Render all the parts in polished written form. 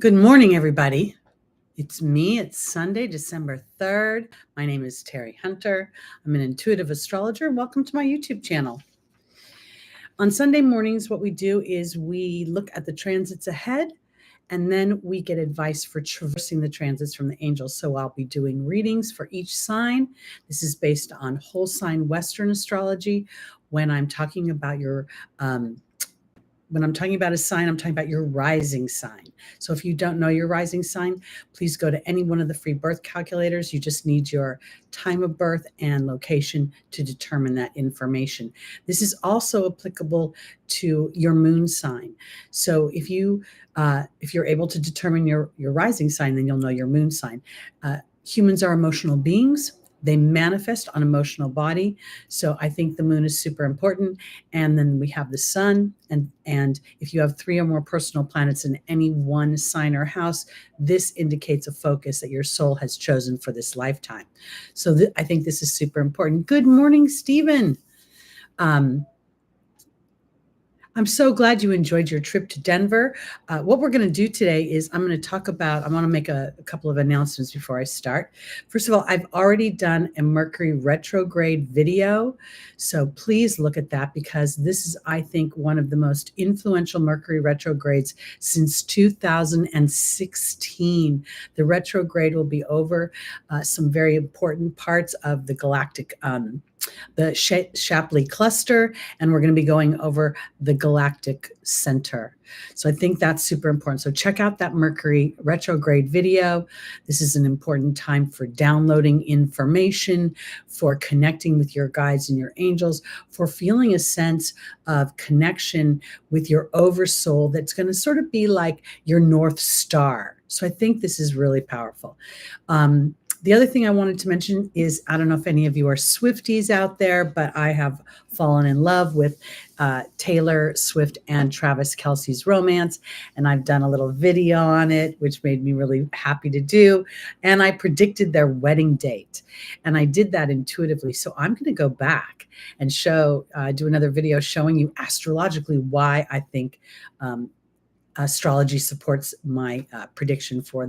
Good morning, everybody. It's me. It's Sunday, December 3rd. My name is Teri Hunter. I'm an intuitive astrologer. Welcome to my YouTube channel. On Sunday mornings, what we do is we look at the transits ahead, and then we get advice for traversing the transits from the angels. So I'll be doing readings for each sign. This is based on whole sign Western astrology. When I'm talking about when I'm talking about a sign, I'm talking about your rising sign. So if you don't know your rising sign, please go to any one of the free birth calculators. You just need your time of birth and location to determine that information. This is also applicable to your moon sign. So if you're able to determine your rising sign, then you'll know your moon sign. Humans are emotional beings. They manifest on emotional body. So I think the moon is super important. And then we have the sun. And if you have 3 or more personal planets in any one sign or house, this indicates a focus that your soul has chosen for this lifetime. So I think this is super important. Good morning, Stephen. I'm so glad you enjoyed your trip to Denver. What we're going to do today is I want to make a couple of announcements before I start. First of all, I've already done a Mercury retrograde video. So please look at that because this is, I think, one of the most influential Mercury retrogrades since 2016. The retrograde will be over some very important parts of the galactic the Shapley cluster, and we're going to be going over the galactic center. So I think that's super important. So check out that Mercury retrograde video. This is an important time for downloading information, for connecting with your guides and your angels, for feeling a sense of connection with your oversoul that's going to sort of be like your North Star. So I think this is really powerful. The other thing I wanted to mention is, I don't know if any of you are Swifties out there, but I have fallen in love with Taylor Swift and Travis Kelce's romance. And I've done a little video on it, which made me really happy to do. And I predicted their wedding date. And I did that intuitively. So I'm going to go back and do another video showing you astrologically why I think astrology supports my prediction for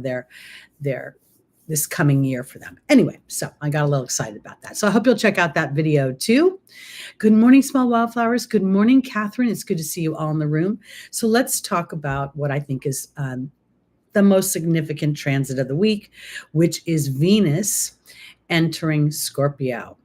this coming year for them. Anyway, so I got a little excited about that. So I hope you'll check out that video too. Good morning, small wildflowers. Good morning, Catherine. It's good to see you all in the room. So let's talk about what I think is the most significant transit of the week, which is Venus entering Scorpio.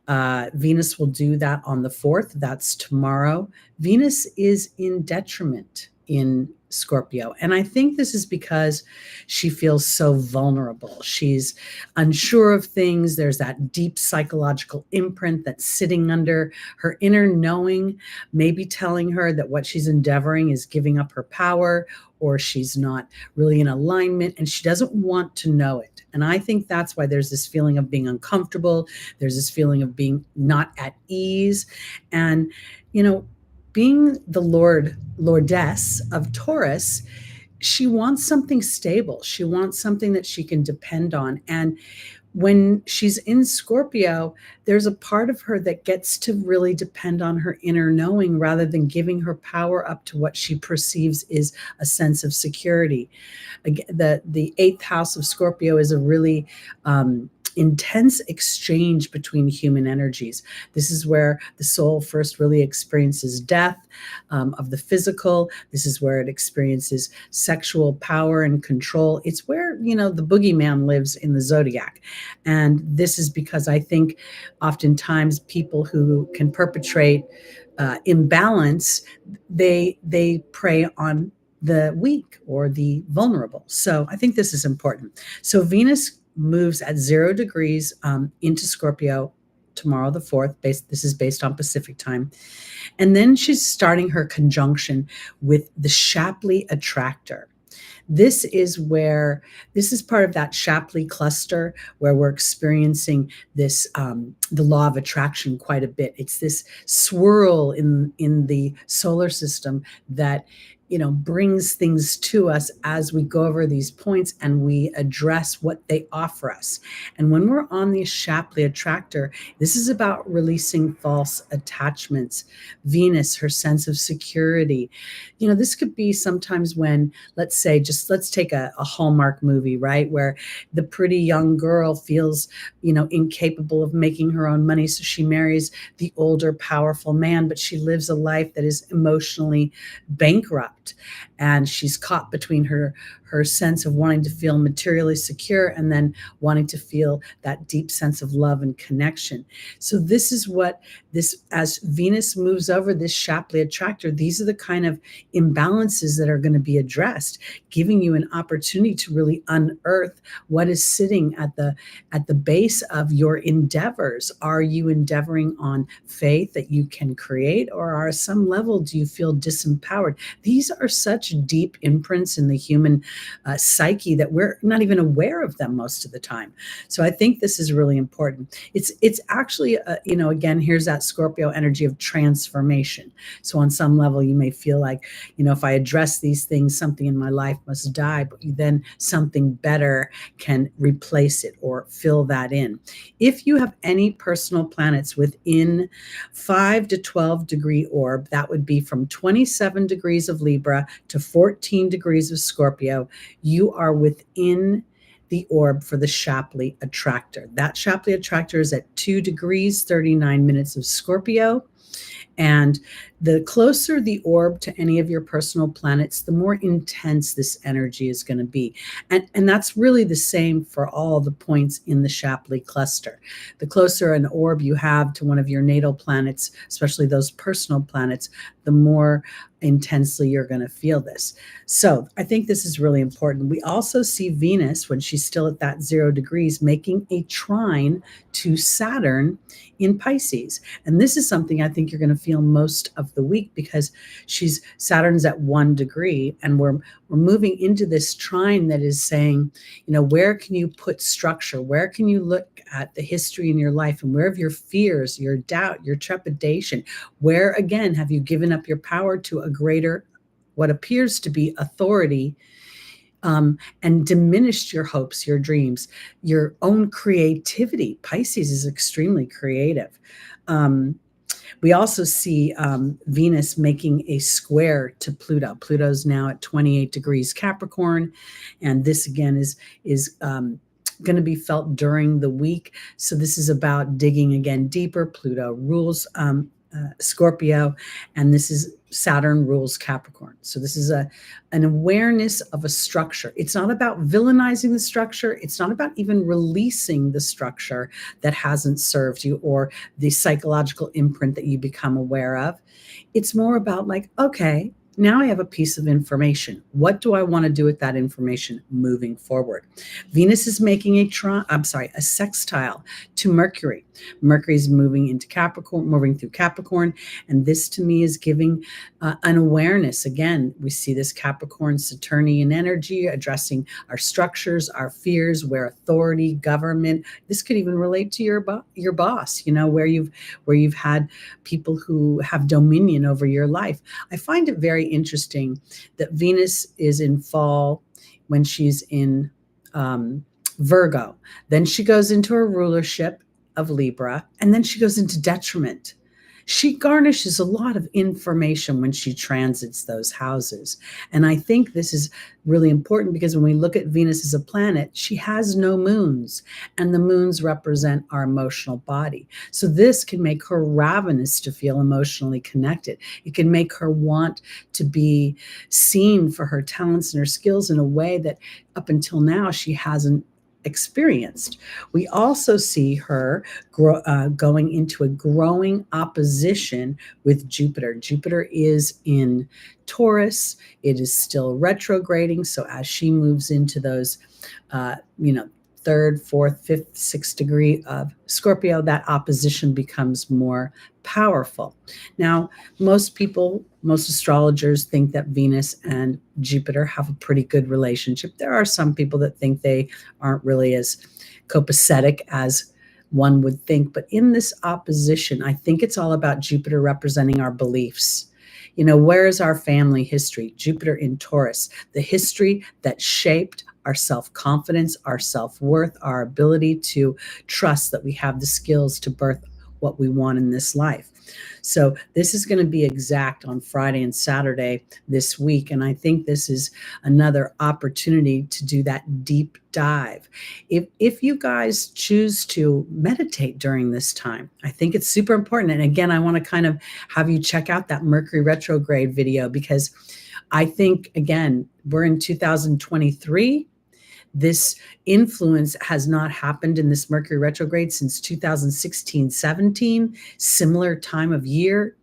Venus will do that on the 4th. That's tomorrow. Venus is in detriment in Scorpio. And I think this is because she feels so vulnerable. She's unsure of things. There's that deep psychological imprint that's sitting under her inner knowing, maybe telling her that what she's endeavoring is giving up her power, or she's not really in alignment and she doesn't want to know it. And I think that's why there's this feeling of being uncomfortable. There's this feeling of being not at ease. And, being the lordess of Taurus, she wants something stable. She wants something that she can depend on. And when she's in Scorpio, there's a part of her that gets to really depend on her inner knowing rather than giving her power up to what she perceives is a sense of security. The 8th house of Scorpio is a really intense exchange between human energies. This is where the soul first really experiences death of the physical. This is where it experiences sexual power and control. It's where, the boogeyman lives in the Zodiac. And this is because I think oftentimes people who can perpetrate imbalance, they prey on the weak or the vulnerable. So I think this is important. So Venus moves at 0 degrees into Scorpio tomorrow, the 4th. This is based on Pacific time. And then she's starting her conjunction with the Shapley attractor. This is part of that Shapley cluster where we're experiencing this, the law of attraction quite a bit. It's this swirl in the solar system that brings things to us as we go over these points and we address what they offer us. And when we're on the Shapley attractor, this is about releasing false attachments. Venus, her sense of security. This could be sometimes when, let's say, let's take a Hallmark movie, right? Where the pretty young girl feels, incapable of making her own money. So she marries the older, powerful man, but she lives a life that is emotionally bankrupt, and she's caught between her sense of wanting to feel materially secure and then wanting to feel that deep sense of love and connection. So this is what as Venus moves over this Shapley attractor, these are the kind of imbalances that are going to be addressed, giving you an opportunity to really unearth what is sitting at the base of your endeavors. Are you endeavoring on faith that you can create, or at some level do you feel disempowered? These are such deep imprints in the human psyche that we're not even aware of them most of the time. So I think this is really important. It's actually, again, here's that Scorpio energy of transformation. So on some level, you may feel like, if I address these things, something in my life must die, but then something better can replace it or fill that in. If you have any personal planets within 5 to 12 degree orb, that would be from 27 degrees of Libra to 14 degrees of Scorpio, you are within the orb for the Shapley attractor. That Shapley attractor is at 2 degrees, 39 minutes of Scorpio. And the closer the orb to any of your personal planets, the more intense this energy is going to be. And that's really the same for all the points in the Shapley cluster. The closer an orb you have to one of your natal planets, especially those personal planets, the more intensely you're going to feel this. So I think this is really important. We also see Venus, when she's still at that 0 degrees, making a trine to Saturn in Pisces. And this is something I think you're going to feel most of the week, because Saturn's at 1 degree, and we're moving into this trine that is saying, where can you put structure? Where can you look at the history in your life, and where have your fears, your doubt, your trepidation? Where, again, have you given up your power to a greater, what appears to be authority, and diminished your hopes, your dreams, your own creativity? Pisces is extremely creative. We also see Venus making a square to Pluto. Pluto's now at 28 degrees Capricorn, and this again is going to be felt during the week. So this is about digging again deeper. Pluto rules Scorpio, and this is Saturn rules Capricorn. So this is an awareness of a structure. It's not about villainizing the structure. It's not about even releasing the structure that hasn't served you or the psychological imprint that you become aware of. It's more about like, okay, now I have a piece of information. What do I want to do with that information moving forward? Venus is making a sextile to Mercury. Mercury's moving into Capricorn, moving through Capricorn. And this to me is giving an awareness. Again, we see this Capricorn Saturnian energy addressing our structures, our fears, where authority, government. This could even relate to your boss, where you've had people who have dominion over your life. I find it very interesting that Venus is in fall when she's in Virgo. Then she goes into her rulership of Libra, and then she goes into detriment. She garnishes a lot of information when she transits those houses. And I think this is really important, because when we look at Venus as a planet, she has no moons, and the moons represent our emotional body. So this can make her ravenous to feel emotionally connected. It can make her want to be seen for her talents and her skills in a way that up until now she hasn't experienced. We also see her going into a growing opposition with Jupiter. Jupiter is in Taurus. It is still retrograding. So as she moves into those, third, fourth, fifth, sixth degree of Scorpio, that opposition becomes more powerful. Now, most astrologers think that Venus and Jupiter have a pretty good relationship. There are some people that think they aren't really as copacetic as one would think. But in this opposition, I think it's all about Jupiter representing our beliefs. Where is our family history? Jupiter in Taurus, the history that shaped our self-confidence, our self-worth, our ability to trust that we have the skills to birth what we want in this life. So this is going to be exact on Friday and Saturday this week. And I think this is another opportunity to do that deep dive. If you guys choose to meditate during this time, I think it's super important. And again, I want to kind of have you check out that Mercury retrograde video, because I think, again, we're in 2023. This influence has not happened in this Mercury retrograde since 2016, 17, similar time of year,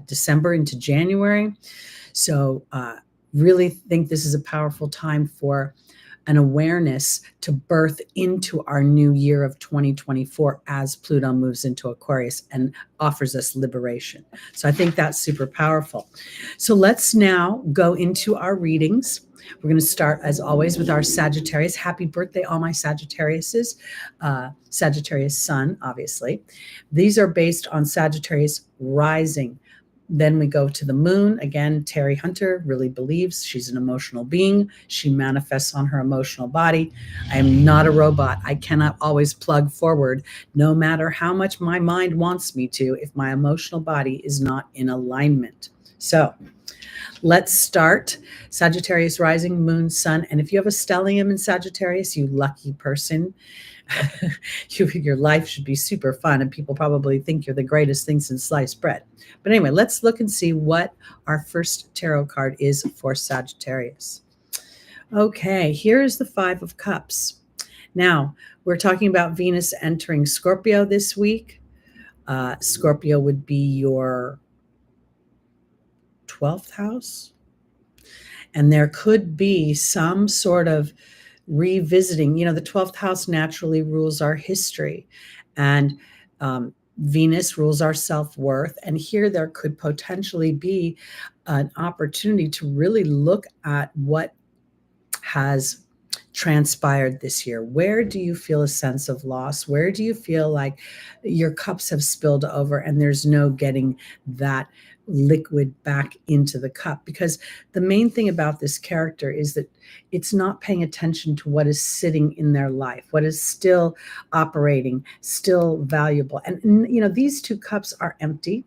December into January. So really think this is a powerful time for an awareness to birth into our new year of 2024 as Pluto moves into Aquarius and offers us liberation. So I think that's super powerful. So let's now go into our readings. We're going to start, as always, with our Sagittarius. Happy birthday, all my Sagittariuses. Sagittarius sun, obviously. These are based on Sagittarius rising. Then we go to the moon. Again, Teri Hunter really believes she's an emotional being. She manifests on her emotional body. I am not a robot. I cannot always plug forward, no matter how much my mind wants me to, if my emotional body is not in alignment. So let's start. Sagittarius rising, moon, sun. And if you have a stellium in Sagittarius, you lucky person, your life should be super fun, and people probably think you're the greatest thing since sliced bread. But anyway, let's look and see what our first tarot card is for Sagittarius. Okay, here's the Five of Cups. Now, we're talking about Venus entering Scorpio this week. Scorpio would be your 12th house. And there could be some sort of revisiting. The 12th house naturally rules our history, and Venus rules our self-worth. And here there could potentially be an opportunity to really look at what has transpired this year. Where do you feel a sense of loss? Where do you feel like your cups have spilled over and there's no getting that liquid back into the cup? Because the main thing about this character is that it's not paying attention to what is sitting in their life, what is still operating, still valuable. And these two cups are empty.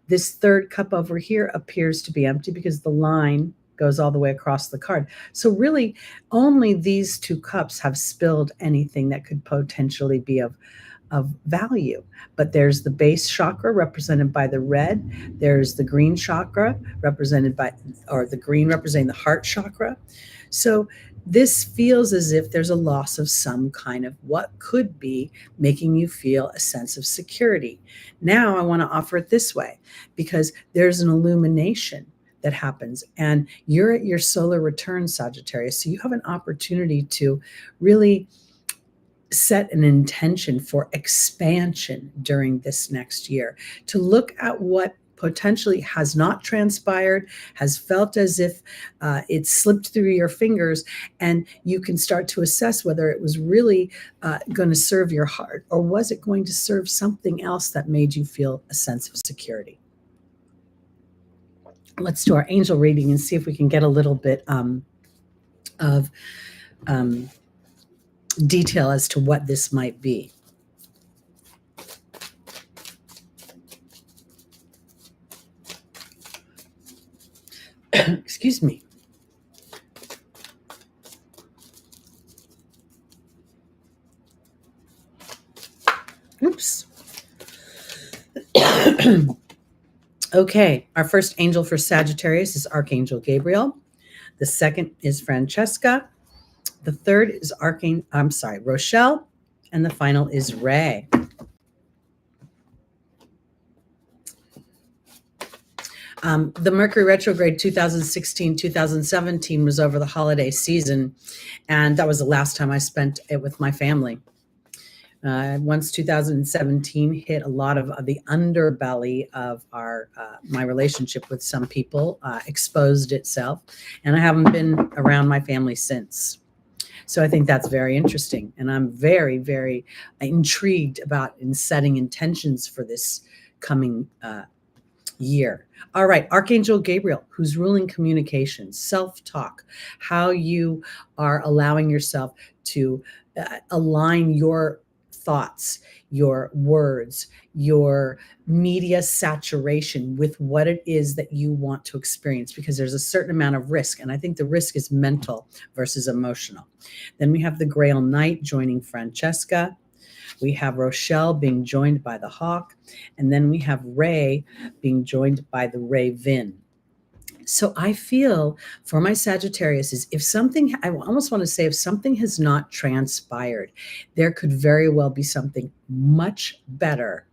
This third cup over here appears to be empty because the line goes all the way across the card. So really only these two cups have spilled anything that could potentially be of value. But there's the base chakra represented by the red. There's the green chakra represented by, or the green representing the heart chakra. So this feels as if there's a loss of some kind of what could be making you feel a sense of security. Now I want to offer it this way, because there's an illumination that happens, and you're at your solar return, Sagittarius. So you have an opportunity to really set an intention for expansion during this next year, to look at what potentially has not transpired, has felt as if it slipped through your fingers, and you can start to assess whether it was really going to serve your heart, or was it going to serve something else that made you feel a sense of security. Let's do our angel reading and see if we can get a little bit of detail as to what this might be. Excuse me. Oops. Okay, our first angel for Sagittarius is Archangel Gabriel. The second is Francesca. The third is Rochelle. And the final is Ray. The Mercury retrograde 2016, 2017 was over the holiday season. And that was the last time I spent it with my family. Once 2017 hit, a lot of the underbelly of my relationship with some people exposed itself, and I haven't been around my family since. So I think that's very interesting, and I'm very, very intrigued about setting intentions for this coming year. All right, Archangel Gabriel, who's ruling communication, self-talk, how you are allowing yourself to align your thoughts, your words, your media saturation with what it is that you want to experience, because there's a certain amount of risk. And I think the risk is mental versus emotional. Then we have the Grail Knight joining Francesca. We have Rochelle being joined by the Hawk. And then we have Ray being joined by the Raven. So I feel for my Sagittarius is if something, I almost want to say, if something has not transpired, there could very well be something much better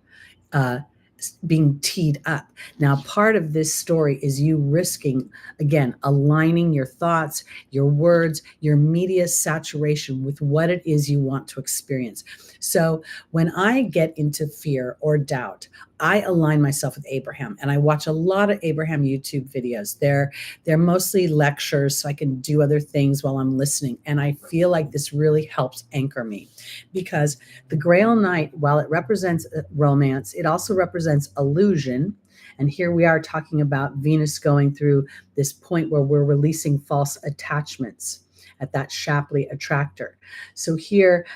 being teed up. Now, part of this story is you risking, again, aligning your thoughts, your words, your media saturation with what it is you want to experience. So when I get into fear or doubt, I align myself with Abraham, and I watch a lot of Abraham YouTube videos. They're mostly lectures, so I can do other things while I'm listening. And I feel like this really helps anchor me, because the Grail Knight, while it represents romance, it also represents illusion. And here we are talking about Venus going through this point where we're releasing false attachments at that Shapley attractor. So here,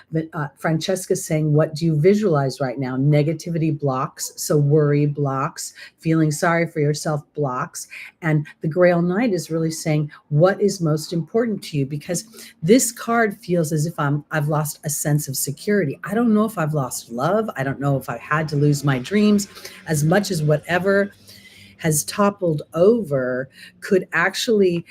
Francesca's saying, what do you visualize right now? Negativity blocks, so worry blocks, feeling sorry for yourself blocks. And the Grail Knight is really saying, what is most important to you? Because this card feels as if I've lost a sense of security. I don't know if I've lost love. I don't know if I had to lose my dreams, as much as whatever has toppled over could actually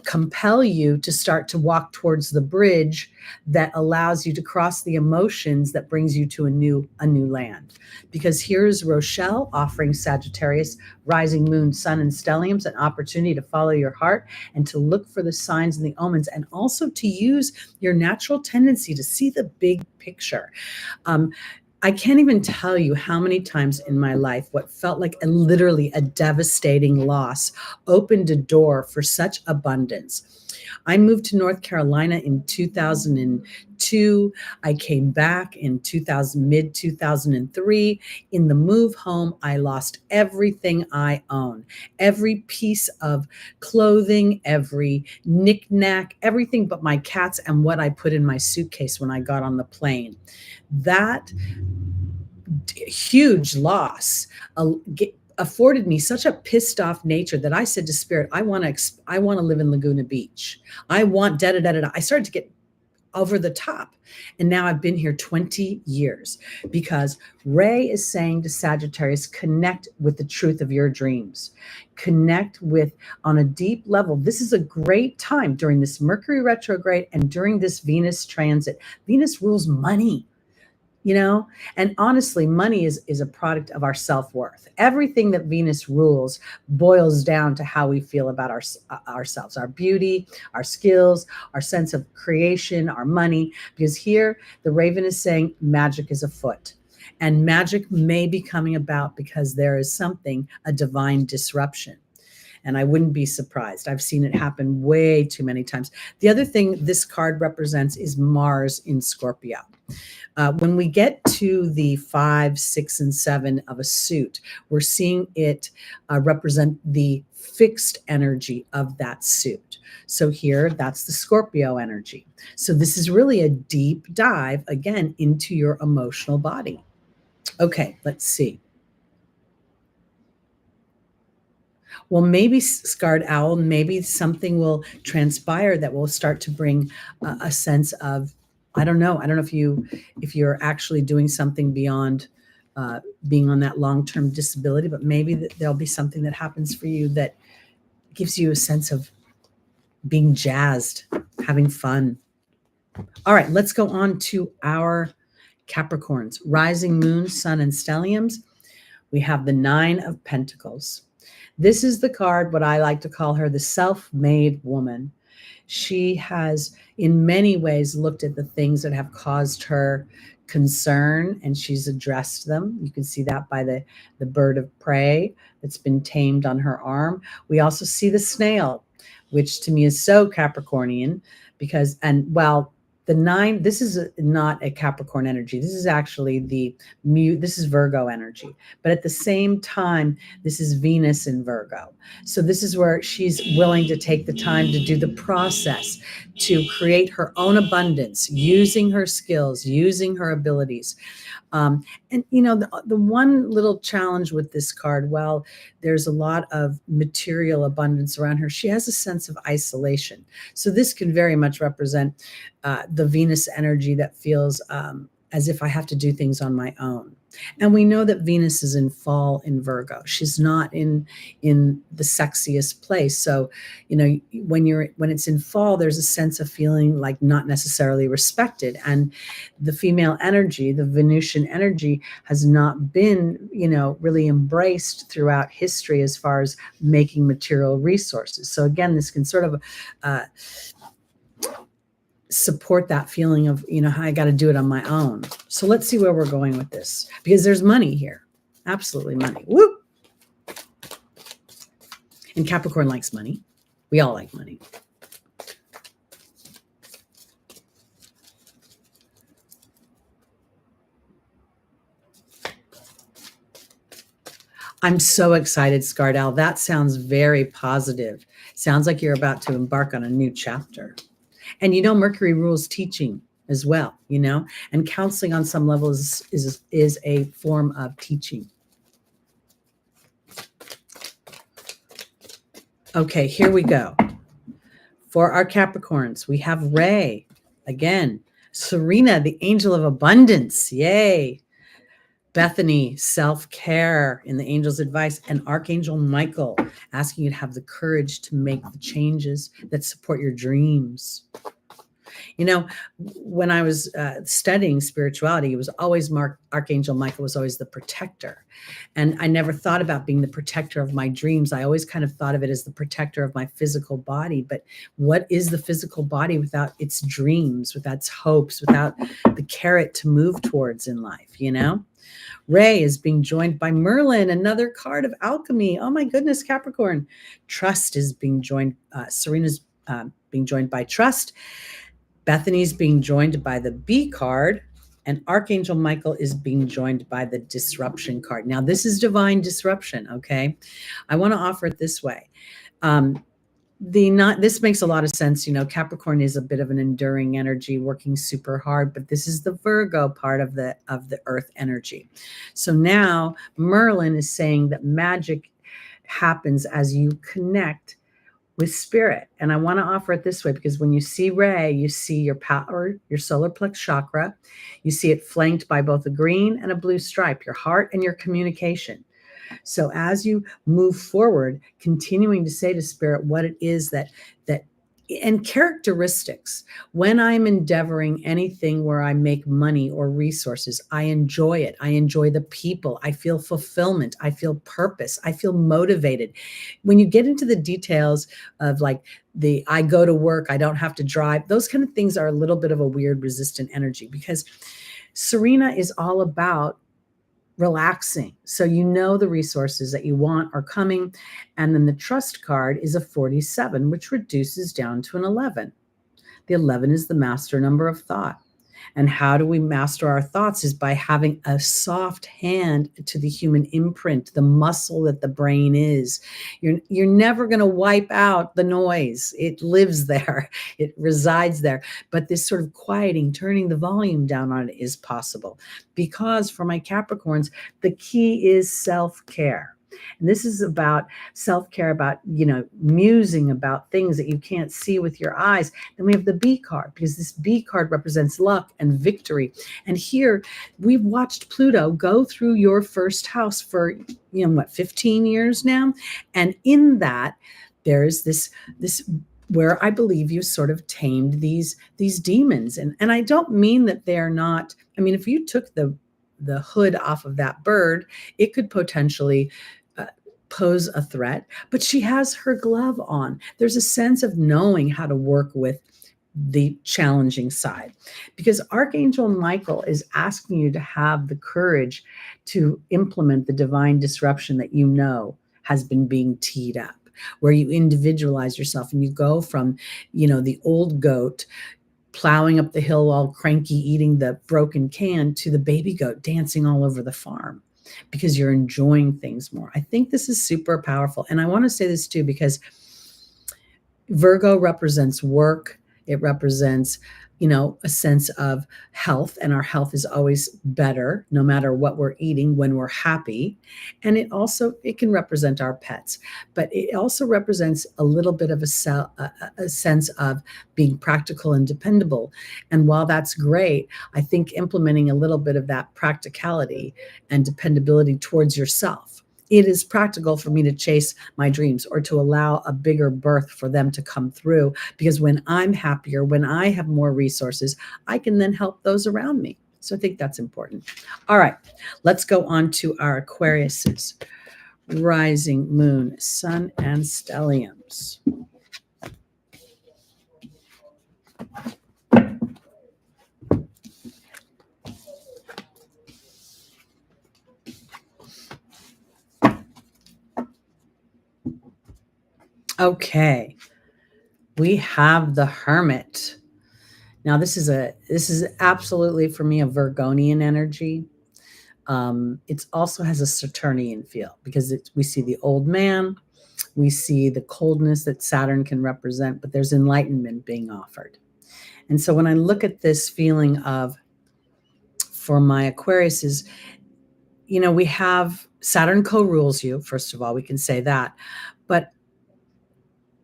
compel you to start to walk towards the bridge that allows you to cross the emotions that brings you to a new land. Because here's Rochelle offering Sagittarius, rising moon, sun, and stelliums an opportunity to follow your heart and to look for the signs and the omens, and also to use your natural tendency to see the big picture. I can't even tell you how many times in my life what felt like literally a devastating loss opened a door for such abundance. I moved to North Carolina in 2002. I came back in mid 2003. In the move home, I lost everything I own, every piece of clothing, every knickknack, everything but my cats and what I put in my suitcase when I got on the plane. That huge loss afforded me such a pissed off nature that I said to Spirit, I want to live in Laguna Beach. I want da da da da. I started to get over the top. And now I've been here 20 years because Ray is saying to Sagittarius, connect with the truth of your dreams. Connect with, on a deep level. This is a great time during this Mercury retrograde and during this Venus transit. Venus rules money. And honestly, money is a product of our self-worth. Everything that Venus rules boils down to how we feel about ourselves, our beauty, our skills, our sense of creation, our money. Because here the Raven is saying magic is afoot, and magic may be coming about because there is a divine disruption. And I wouldn't be surprised. I've seen it happen way too many times. The other thing this card represents is Mars in Scorpio. When we get to the 5, 6, and 7 of a suit, we're seeing it represent the fixed energy of that suit. So here, that's the Scorpio energy. So this is really a deep dive, again, into your emotional body. Okay, let's see. Well, maybe Scarred Owl, maybe something will transpire that will start to bring a sense of, I don't know if you're actually doing something beyond being on that long-term disability, but maybe there'll be something that happens for you that gives you a sense of being jazzed, having fun. All right, let's go on to our Capricorns, rising moon, sun, and stelliums. We have the 9 of Pentacles. This is the card, what I like to call her, the self-made woman. She has, in many ways, looked at the things that have caused her concern, and she's addressed them. You can see that by the bird of prey that's been tamed on her arm. We also see the snail, which to me is so Capricornian, because, and well, The 9, this is not a Capricorn energy. This is actually this is Virgo energy. But at the same time, this is Venus in Virgo. So this is where she's willing to take the time to do the process to create her own abundance, using her skills, using her abilities. And the one little challenge with this card, well, there's a lot of material abundance around her, she has a sense of isolation. So this can very much represent the Venus energy that feels as if I have to do things on my own. And we know that Venus is in fall in Virgo. She's not in the sexiest place. So, when it's in fall, there's a sense of feeling like not necessarily respected. And the female energy, the Venusian energy, has not been, really embraced throughout history as far as making material resources. So again, this can sort of support that feeling of, I got to do it on my own. So let's see where we're going with this, because there's money here. Absolutely money. Woo! And Capricorn likes money. We all like money. I'm so excited, Scardell. That sounds very positive. Sounds like you're about to embark on a new chapter. And Mercury rules teaching as well, and counseling on some level is a form of teaching. Okay, here we go. For our Capricorns, we have Ray. Again, Serena, the angel of abundance. Yay. Bethany, self-care in the angel's advice, and Archangel Michael asking you to have the courage to make the changes that support your dreams. When I was studying spirituality, it was always Archangel Michael was always the protector. And I never thought about being the protector of my dreams. I always kind of thought of it as the protector of my physical body. But what is the physical body without its dreams, without its hopes, without the carrot to move towards in life, Ray is being joined by Merlin, another card of alchemy. Oh my goodness, Capricorn. Trust is being joined. Serena's being joined by Trust. Bethany's being joined by the B card, and Archangel Michael is being joined by the Disruption card. Now, this is divine disruption, okay? I want to offer it this way. This makes a lot of sense. Capricorn is a bit of an enduring energy, working super hard, but this is the Virgo part of the earth energy. So now Merlin is saying that magic happens as you connect with spirit. And I want to offer it this way, because when you see Ray, you see your power, your solar plex chakra. You see it flanked by both a green and a blue stripe, your heart and your communication. So as you move forward, continuing to say to spirit what it is that and characteristics. When I'm endeavoring anything where I make money or resources, I enjoy it. I enjoy the people. I feel fulfillment. I feel purpose. I feel motivated. When you get into the details of like I go to work, I don't have to drive, those kind of things are a little bit of a weird resistant energy, because Serena is all about relaxing. So the resources that you want are coming. And then the Trust card is a 47, which reduces down to an 11. The 11 is the master number of thought. And how do we master our thoughts is by having a soft hand to the human imprint, the muscle that the brain is. You're never going to wipe out the noise. It lives there. It resides there. But this sort of quieting, turning the volume down on it is possible. Because for my Capricorns, the key is self-care. And this is about self-care, about, musing about things that you can't see with your eyes. Then we have the B card, because this B card represents luck and victory. And here we've watched Pluto go through your first house for, 15 years now. And in that, there's this where I believe you sort of tamed these demons. And I don't mean that they're not, if you took the hood off of that bird, it could potentially pose a threat, but she has her glove on. There's a sense of knowing how to work with the challenging side, because Archangel Michael is asking you to have the courage to implement the divine disruption that has been being teed up, where you individualize yourself and you go from, the old goat plowing up the hill all cranky, eating the broken can, to the baby goat dancing all over the farm because you're enjoying things more. I think this is super powerful. And I want to say this too, because Virgo represents work. It represents, a sense of health, and our health is always better no matter what we're eating when we're happy. And it can represent our pets, but it also represents a little bit of a sense of being practical and dependable. And while that's great, I think implementing a little bit of that practicality and dependability towards yourself. It is practical for me to chase my dreams or to allow a bigger birth for them to come through, because when I'm happier, when I have more resources, I can then help those around me. So I think that's important. All right, let's go on to our Aquariuses, rising, moon, sun, and stelliums. Okay, we have the Hermit. Now this is absolutely for me a Virgonian energy. It also has a Saturnian feel because we see the old man, we see the coldness that Saturn can represent, but there's enlightenment being offered. And so when I look at this feeling for my Aquariuses, we have Saturn co-rules you. First of all, we can say that, but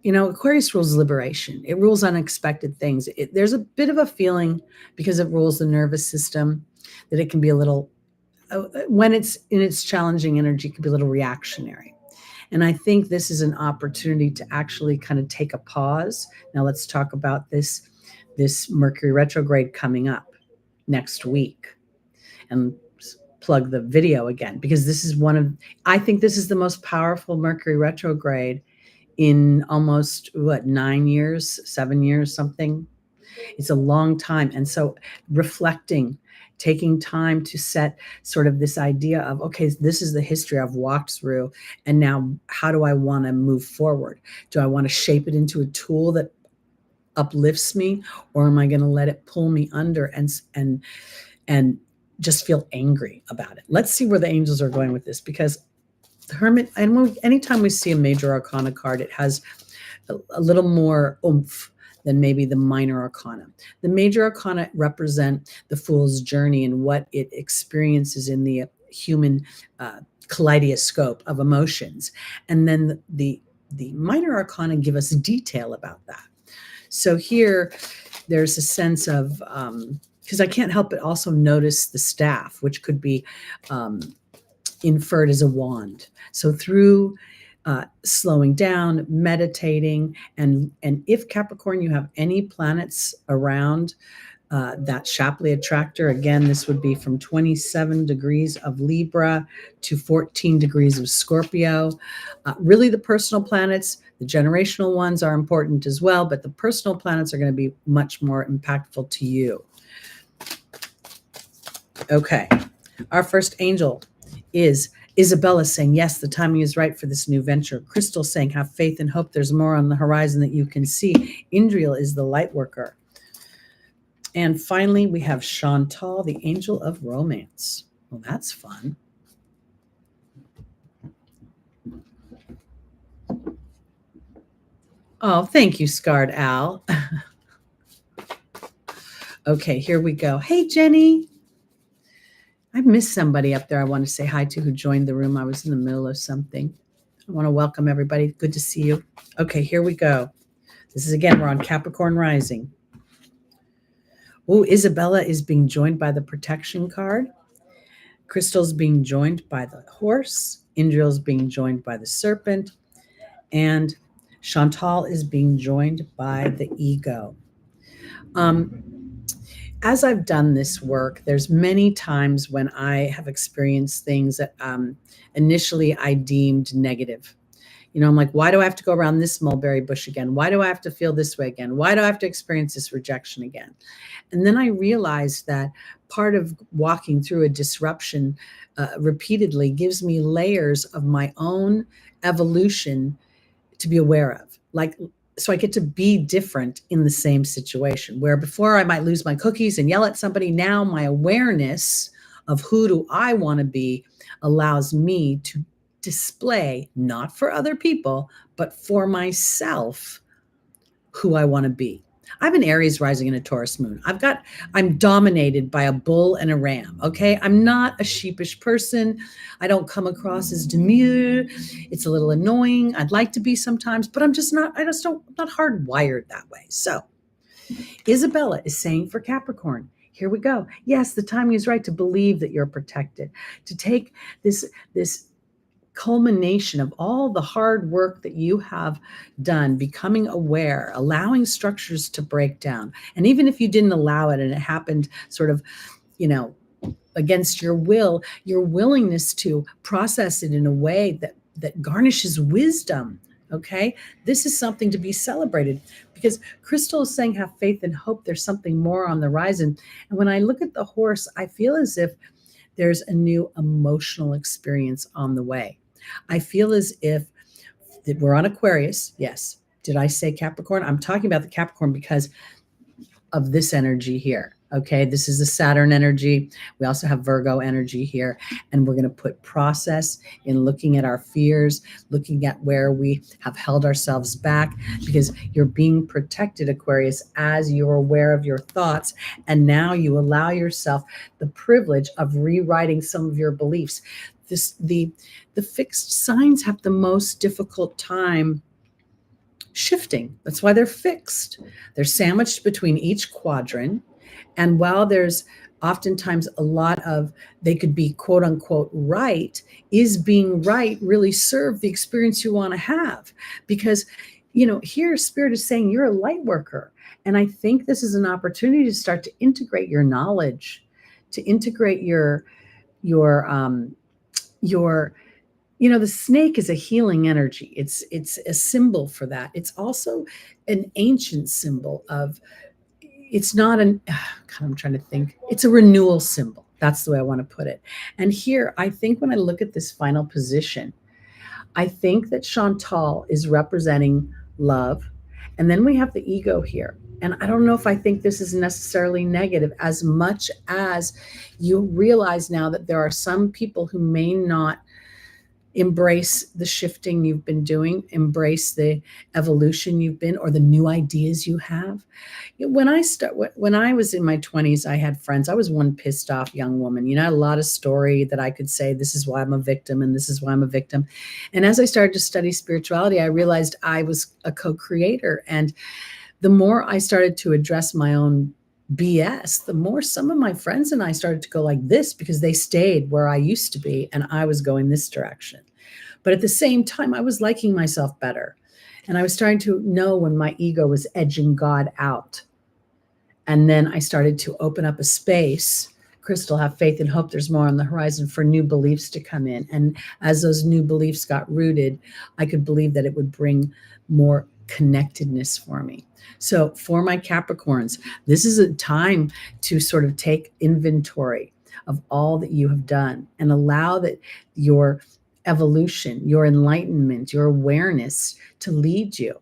Aquarius rules liberation. It rules unexpected things. There's a bit of a feeling, because it rules the nervous system, that it can be a little, when it's in its challenging energy, it can be a little reactionary. And I think this is an opportunity to actually kind of take a pause. Now let's talk about this Mercury retrograde coming up next week, and plug the video again, because I think this is the most powerful Mercury retrograde in almost 9 years, 7 years, something. It's a long time. And so reflecting, taking time to set sort of this idea of, okay, this is the history I've walked through, and now how do I want to move forward? Do I want to shape it into a tool that uplifts me, or am I going to let it pull me under and just feel angry about it? Let's see where the angels are going with this, because the Hermit, and anytime we see a major arcana card, it has a little more oomph than maybe the minor arcana. The major arcana represent the fool's journey and what it experiences in the human kaleidoscope of emotions. And then the minor arcana give us detail about that. So here there's a sense of, because I can't help but also notice the staff, which could be inferred as a wand. So through slowing down, meditating, and if Capricorn, you have any planets around that Shapley attractor, again, this would be from 27 degrees of Libra to 14 degrees of Scorpio. Really the personal planets, the generational ones are important as well, but the personal planets are going to be much more impactful to you. Okay, our first angel is Isabella, saying, yes, the timing is right for this new venture. Crystal saying, have faith and hope. There's more on the horizon that you can see. Indriel is the light worker. And finally, we have Chantal, the angel of romance. Well, that's fun. Oh, thank you, Scarred Al. Okay, here we go. Hey, Jenny. I missed somebody up there I want to say hi to who joined the room. I was in the middle of something. I want to welcome everybody. Good to see you. Okay, here we go. This is, again, we're on Capricorn rising. Oh, Isabella is being joined by the protection card. Crystal's being joined by the horse. Indriel's being joined by the serpent. And Chantal is being joined by the ego. As I've done this work, there's many times when I have experienced things that initially I deemed negative. I'm like, why do I have to go around this mulberry bush again? Why do I have to feel this way again? Why do I have to experience this rejection again? And then I realized that part of walking through a disruption repeatedly gives me layers of my own evolution to be aware of. Like so I get to be different in the same situation, where before I might lose my cookies and yell at somebody. Now my awareness of who do I want to be allows me to display, not for other people, but for myself, who I want to be. I have an Aries rising and a Taurus moon. I'm dominated by a bull and a ram. Okay. I'm not a sheepish person. I don't come across as demure. It's a little annoying. I'd like to be sometimes, but I'm not hardwired that way. So Isabella is saying for Capricorn, here we go. Yes, the timing is right to believe that you're protected, to take this culmination of all the hard work that you have done, becoming aware, allowing structures to break down. And even if you didn't allow it and it happened sort of, against your will, your willingness to process it in a way that garnishes wisdom. Okay. This is something to be celebrated, because Crystal is saying, have faith and hope. There's something more on the horizon. And when I look at the horse, I feel as if there's a new emotional experience on the way. I feel as if we're on Aquarius. Yes. Did I say Capricorn? I'm talking about the Capricorn because of this energy here. Okay. This is the Saturn energy. We also have Virgo energy here. And we're going to put process in looking at our fears, looking at where we have held ourselves back, because you're being protected, Aquarius, as you're aware of your thoughts. And now you allow yourself the privilege of rewriting some of your beliefs. The fixed signs have the most difficult time shifting. That's why they're fixed. They're sandwiched between each quadrant. And while there's oftentimes a lot of, they could be quote unquote right, is being right really serve the experience you want to have? Because, here Spirit is saying you're a light worker. And I think this is an opportunity to start to integrate your knowledge, to integrate your the snake is a healing energy. It's a symbol for that. It's also an ancient symbol of, it's not I'm trying to think. It's a renewal symbol. That's the way I want to put it. And here, I think when I look at this final position, I think that Chantal is representing love. And then we have the ego here. And I don't know if I think this is necessarily negative, as much as you realize now that there are some people who may not embrace the shifting you've been doing, embrace the evolution you've been, or the new ideas you have. When I was in my 20s, I had friends. I was one pissed off young woman. A lot of story that I could say, this is why I'm a victim and this is why I'm a victim. And as I started to study spirituality, I realized I was a co-creator. And the more I started to address my own BS, the more some of my friends and I started to go like this, because they stayed where I used to be and I was going this direction. But at the same time, I was liking myself better. And I was starting to know when my ego was edging God out. And then I started to open up a space. Crystal, have faith and hope. There's more on the horizon for new beliefs to come in. And as those new beliefs got rooted, I could believe that it would bring more connectedness for me. So for my Capricorns, this is a time to sort of take inventory of all that you have done and allow that your evolution, your enlightenment, your awareness to lead you.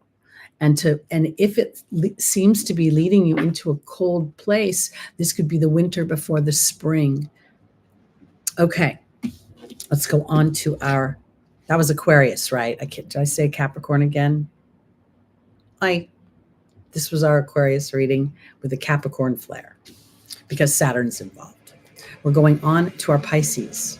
And if it seems to be leading you into a cold place, this could be the winter before the spring. Okay, let's go on to that was Aquarius, right? Did I say Capricorn again? This was our Aquarius reading with a Capricorn flare, because Saturn's involved. We're going on to our Pisces.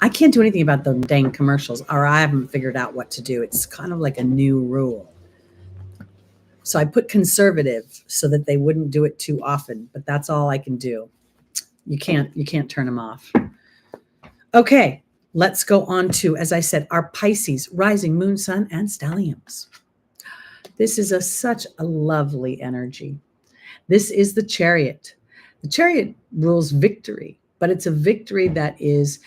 I can't do anything about the dang commercials, or I haven't figured out what to do. It's kind of like a new rule. So I put conservative so that they wouldn't do it too often, but that's all I can do. You can't turn them off. Okay, let's go on to, as I said, our Pisces, rising, moon, sun, and stelliums. This is such a lovely energy. This is the Chariot. The Chariot rules victory, but it's a victory that is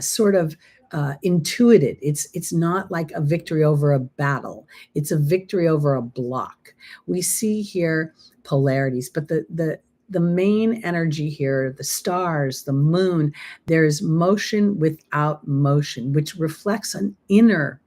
sort of intuited. It's not like a victory over a battle. It's a victory over a block. We see here polarities, but the main energy here, the stars, the moon, there's motion without motion, which reflects an inner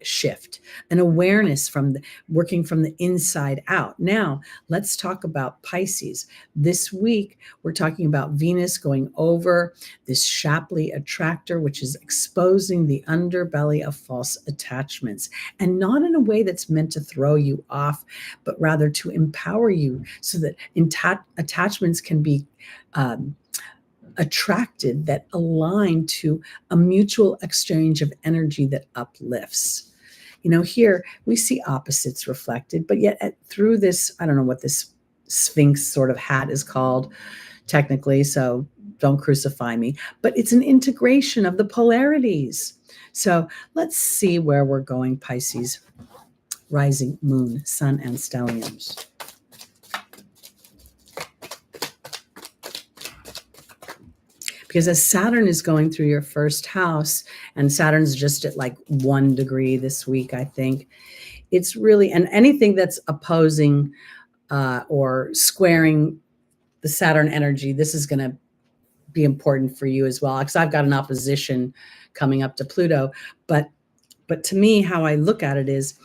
shift, an awareness from working from the inside out. Now, let's talk about Pisces. This week, we're talking about Venus going over this Shapley attractor, which is exposing the underbelly of false attachments, and not in a way that's meant to throw you off, but rather to empower you so that attachments can be attracted, that align to a mutual exchange of energy that uplifts. Here we see opposites reflected, but yet through this, I don't know what this Sphinx sort of hat is called technically, so don't crucify me, but it's an integration of the polarities. So let's see where we're going, Pisces, rising, moon, sun, and stelliums. Because as Saturn is going through your first house, and Saturn's just at like 1 degree this week, I think, it's really, and anything that's opposing or squaring the Saturn energy, this is going to be important for you as well, because I've got an opposition coming up to Pluto. But to me, how I look at it is,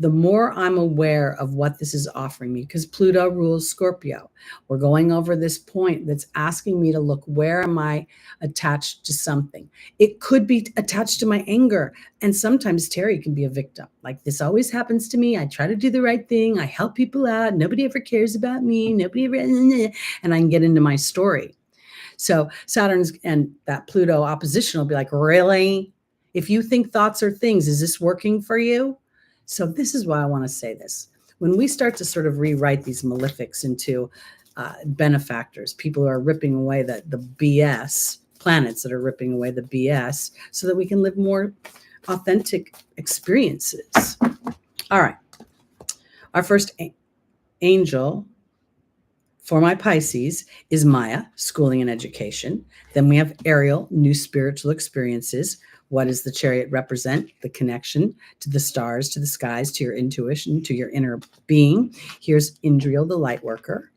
the more I'm aware of what this is offering me, because Pluto rules Scorpio, we're going over this point that's asking me to look, where am I attached to something? It could be attached to my anger. And sometimes Teri can be a victim. Like, this always happens to me. I try to do the right thing. I help people out. Nobody ever cares about me. Nobody ever, and I can get into my story. So Saturn's and that Pluto opposition will be like, really? If you think thoughts are things, is this working for you? So this is why I want to say this. When we start to sort of rewrite these malefics into benefactors, people who are ripping away the BS, planets that are ripping away the BS, so that we can live more authentic experiences. All right. Our first angel for my Pisces is Maya, schooling and education. Then we have Ariel, new spiritual experiences. What does the chariot represent? The connection to the stars, to the skies, to your intuition, to your inner being. Here's Indriel, the light worker.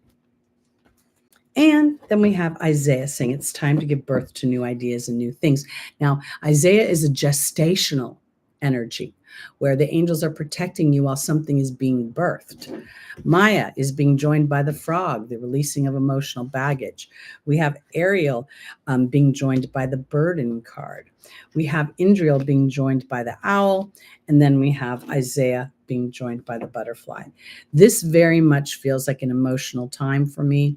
And then we have Isaiah saying it's time to give birth to new ideas and new things. Now, Isaiah is a gestational energy where the angels are protecting you while something is being birthed. Maya is being joined by the frog, the releasing of emotional baggage. We have Ariel being joined by the burden card. We have Indriel being joined by the owl. And then we have Isaiah being joined by the butterfly. This very much feels like an emotional time for me.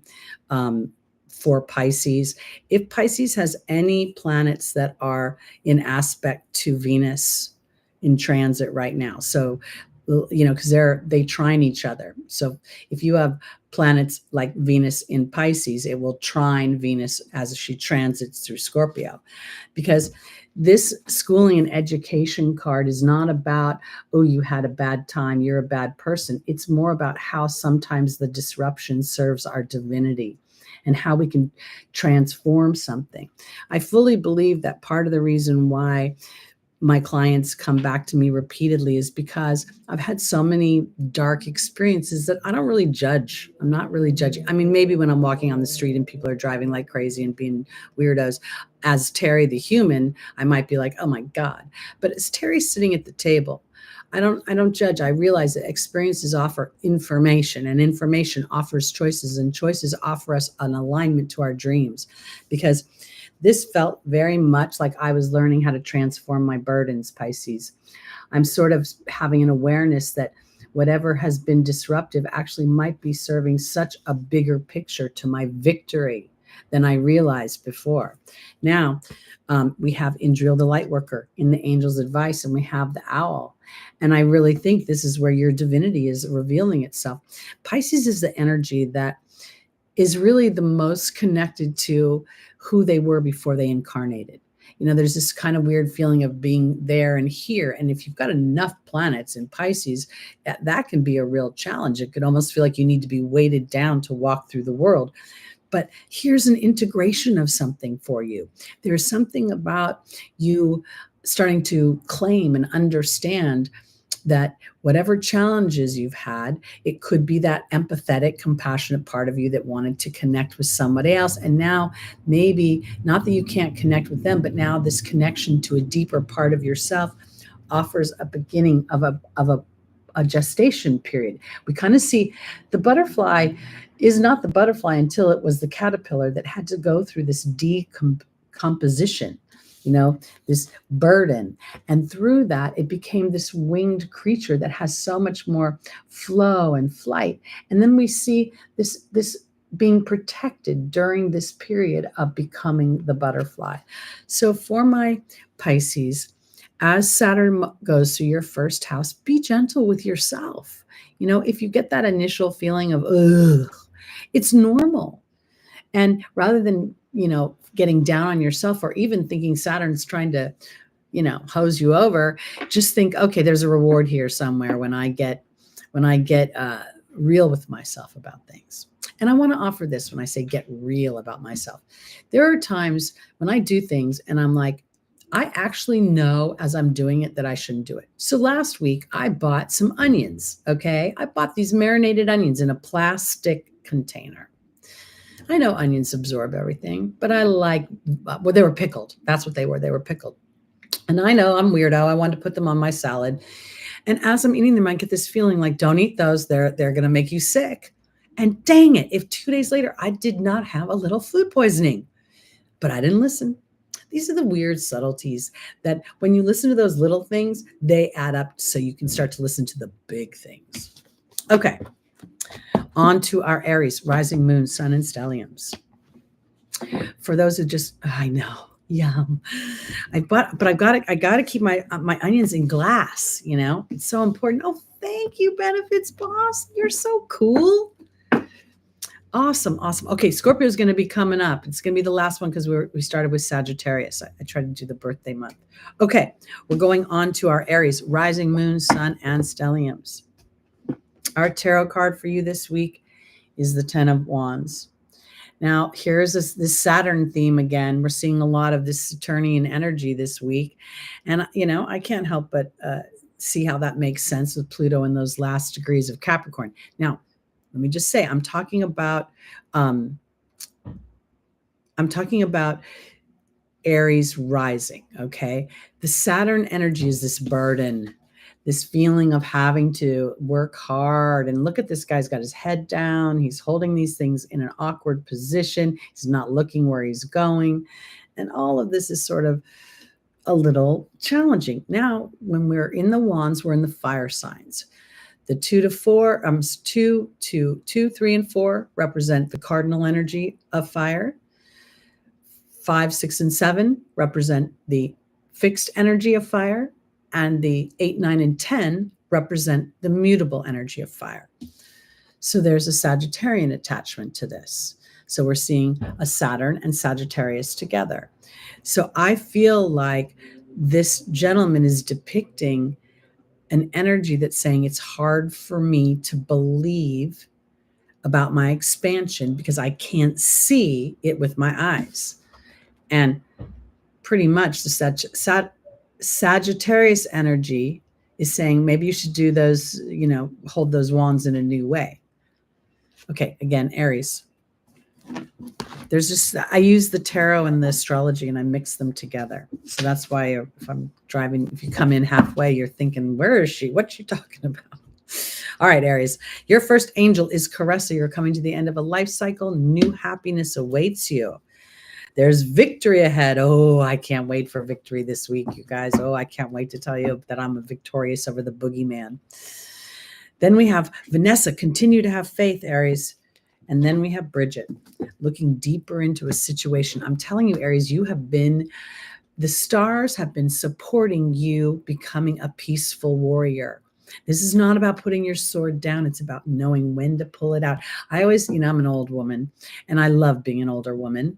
For Pisces. If Pisces has any planets that are in aspect to Venus in transit right now, so because they trine each other. So if you have planets like Venus in Pisces, it will trine Venus as she transits through Scorpio. Because this schooling and education card is not about, oh, you had a bad time, you're a bad person. It's more about how sometimes the disruption serves our divinity and how we can transform something. I fully believe that part of the reason why my clients come back to me repeatedly is because I've had so many dark experiences that I don't really judge. I'm not really judging. I mean, maybe when I'm walking on the street and people are driving like crazy and being weirdos, as Teri the human, I might be like, oh my God. But as Teri sitting at the table, I don't judge. I realize that experiences offer information, and information offers choices, and choices offer us an alignment to our dreams. Because this felt very much like I was learning how to transform my burdens, Pisces. I'm sort of having an awareness that whatever has been disruptive actually might be serving such a bigger picture to my victory than I realized before. Now, we have Indriel, the light worker, in the angel's advice, and we have the owl. And I really think this is where your divinity is revealing itself. Pisces is the energy that is really the most connected to who they were before they incarnated. There's this kind of weird feeling of being there and here. And if you've got enough planets in Pisces, that can be a real challenge. It could almost feel like you need to be weighted down to walk through the world. But here's an integration of something for you. There's something about you starting to claim and understand that whatever challenges you've had, it could be that empathetic, compassionate part of you that wanted to connect with somebody else. And now maybe not that you can't connect with them, but now this connection to a deeper part of yourself offers a beginning of a gestation period. We kind of see the butterfly is not the butterfly until it was the caterpillar that had to go through this decomposition, this burden. And through that, it became this winged creature that has so much more flow and flight. And then we see this being protected during this period of becoming the butterfly. So for my Pisces, as Saturn goes through your first house, be gentle with yourself. If you get that initial feeling of, ugh, it's normal. And rather than, getting down on yourself or even thinking Saturn's trying to, hose you over, just think, okay, there's a reward here somewhere when I get real with myself about things. And I want to offer this when I say get real about myself. There are times when I do things and I'm like, I actually know as I'm doing it that I shouldn't do it. So last week I bought some onions, okay? I bought these marinated onions in a plastic container. I know onions absorb everything, but they were pickled. That's what they were. They were pickled. And I know I'm weirdo. I wanted to put them on my salad. And as I'm eating them, I get this feeling like, don't eat those. They're going to make you sick. And dang it, if 2 days later I did not have a little food poisoning, but I didn't listen. These are the weird subtleties that when you listen to those little things, they add up so you can start to listen to the big things. Okay, on to our Aries, rising moon, sun, and stelliums. For those who I know, yum. I got to keep my onions in glass, it's so important. Oh, thank you, Benefits Boss. You're so cool. Awesome. Okay, Scorpio is going to be coming up. It's going to be the last one because we started with Sagittarius. I tried to do the birthday month. Okay, we're going on to our Aries, rising moon, sun, and stelliums. Our tarot card for you this week is the 10 of Wands. Now, here's this Saturn theme again. We're seeing a lot of this Saturnian energy this week. And, I can't help but see how that makes sense with Pluto in those last degrees of Capricorn. Now, let me just say, I'm talking about Aries rising, okay? The Saturn energy is this burden, this feeling of having to work hard. And look at this guy's got his head down. He's holding these things in an awkward position. He's not looking where he's going. And all of this is sort of a little challenging. Now, when we're in the Wands, we're in the fire signs. The 2, 3, and 4 represent the cardinal energy of fire. 5, 6, and 7 represent the fixed energy of fire. And the 8, 9, and 10 represent the mutable energy of fire. So there's a Sagittarian attachment to this. So we're seeing a Saturn and Sagittarius together. So I feel like this gentleman is depicting an energy that's saying it's hard for me to believe about my expansion because I can't see it with my eyes. And pretty much the Sagittarius energy is saying maybe you should do those, hold those wands in a new way. Okay, again, Aries. I use the tarot and the astrology and I mix them together. So that's why if I'm driving, if you come in halfway, you're thinking, where is she? What's she talking about? All right, Aries, your first angel is Caressa. You're coming to the end of a life cycle. New happiness awaits you. There's victory ahead. Oh, I can't wait for victory this week, you guys. Oh, I can't wait to tell you that I'm victorious over the boogeyman. Then we have Vanessa. Continue to have faith, Aries. And then we have Bridget, looking deeper into a situation. I'm telling you, Aries, the stars have been supporting you becoming a peaceful warrior. This is not about putting your sword down. It's about knowing when to pull it out. I always, I'm an old woman and I love being an older woman.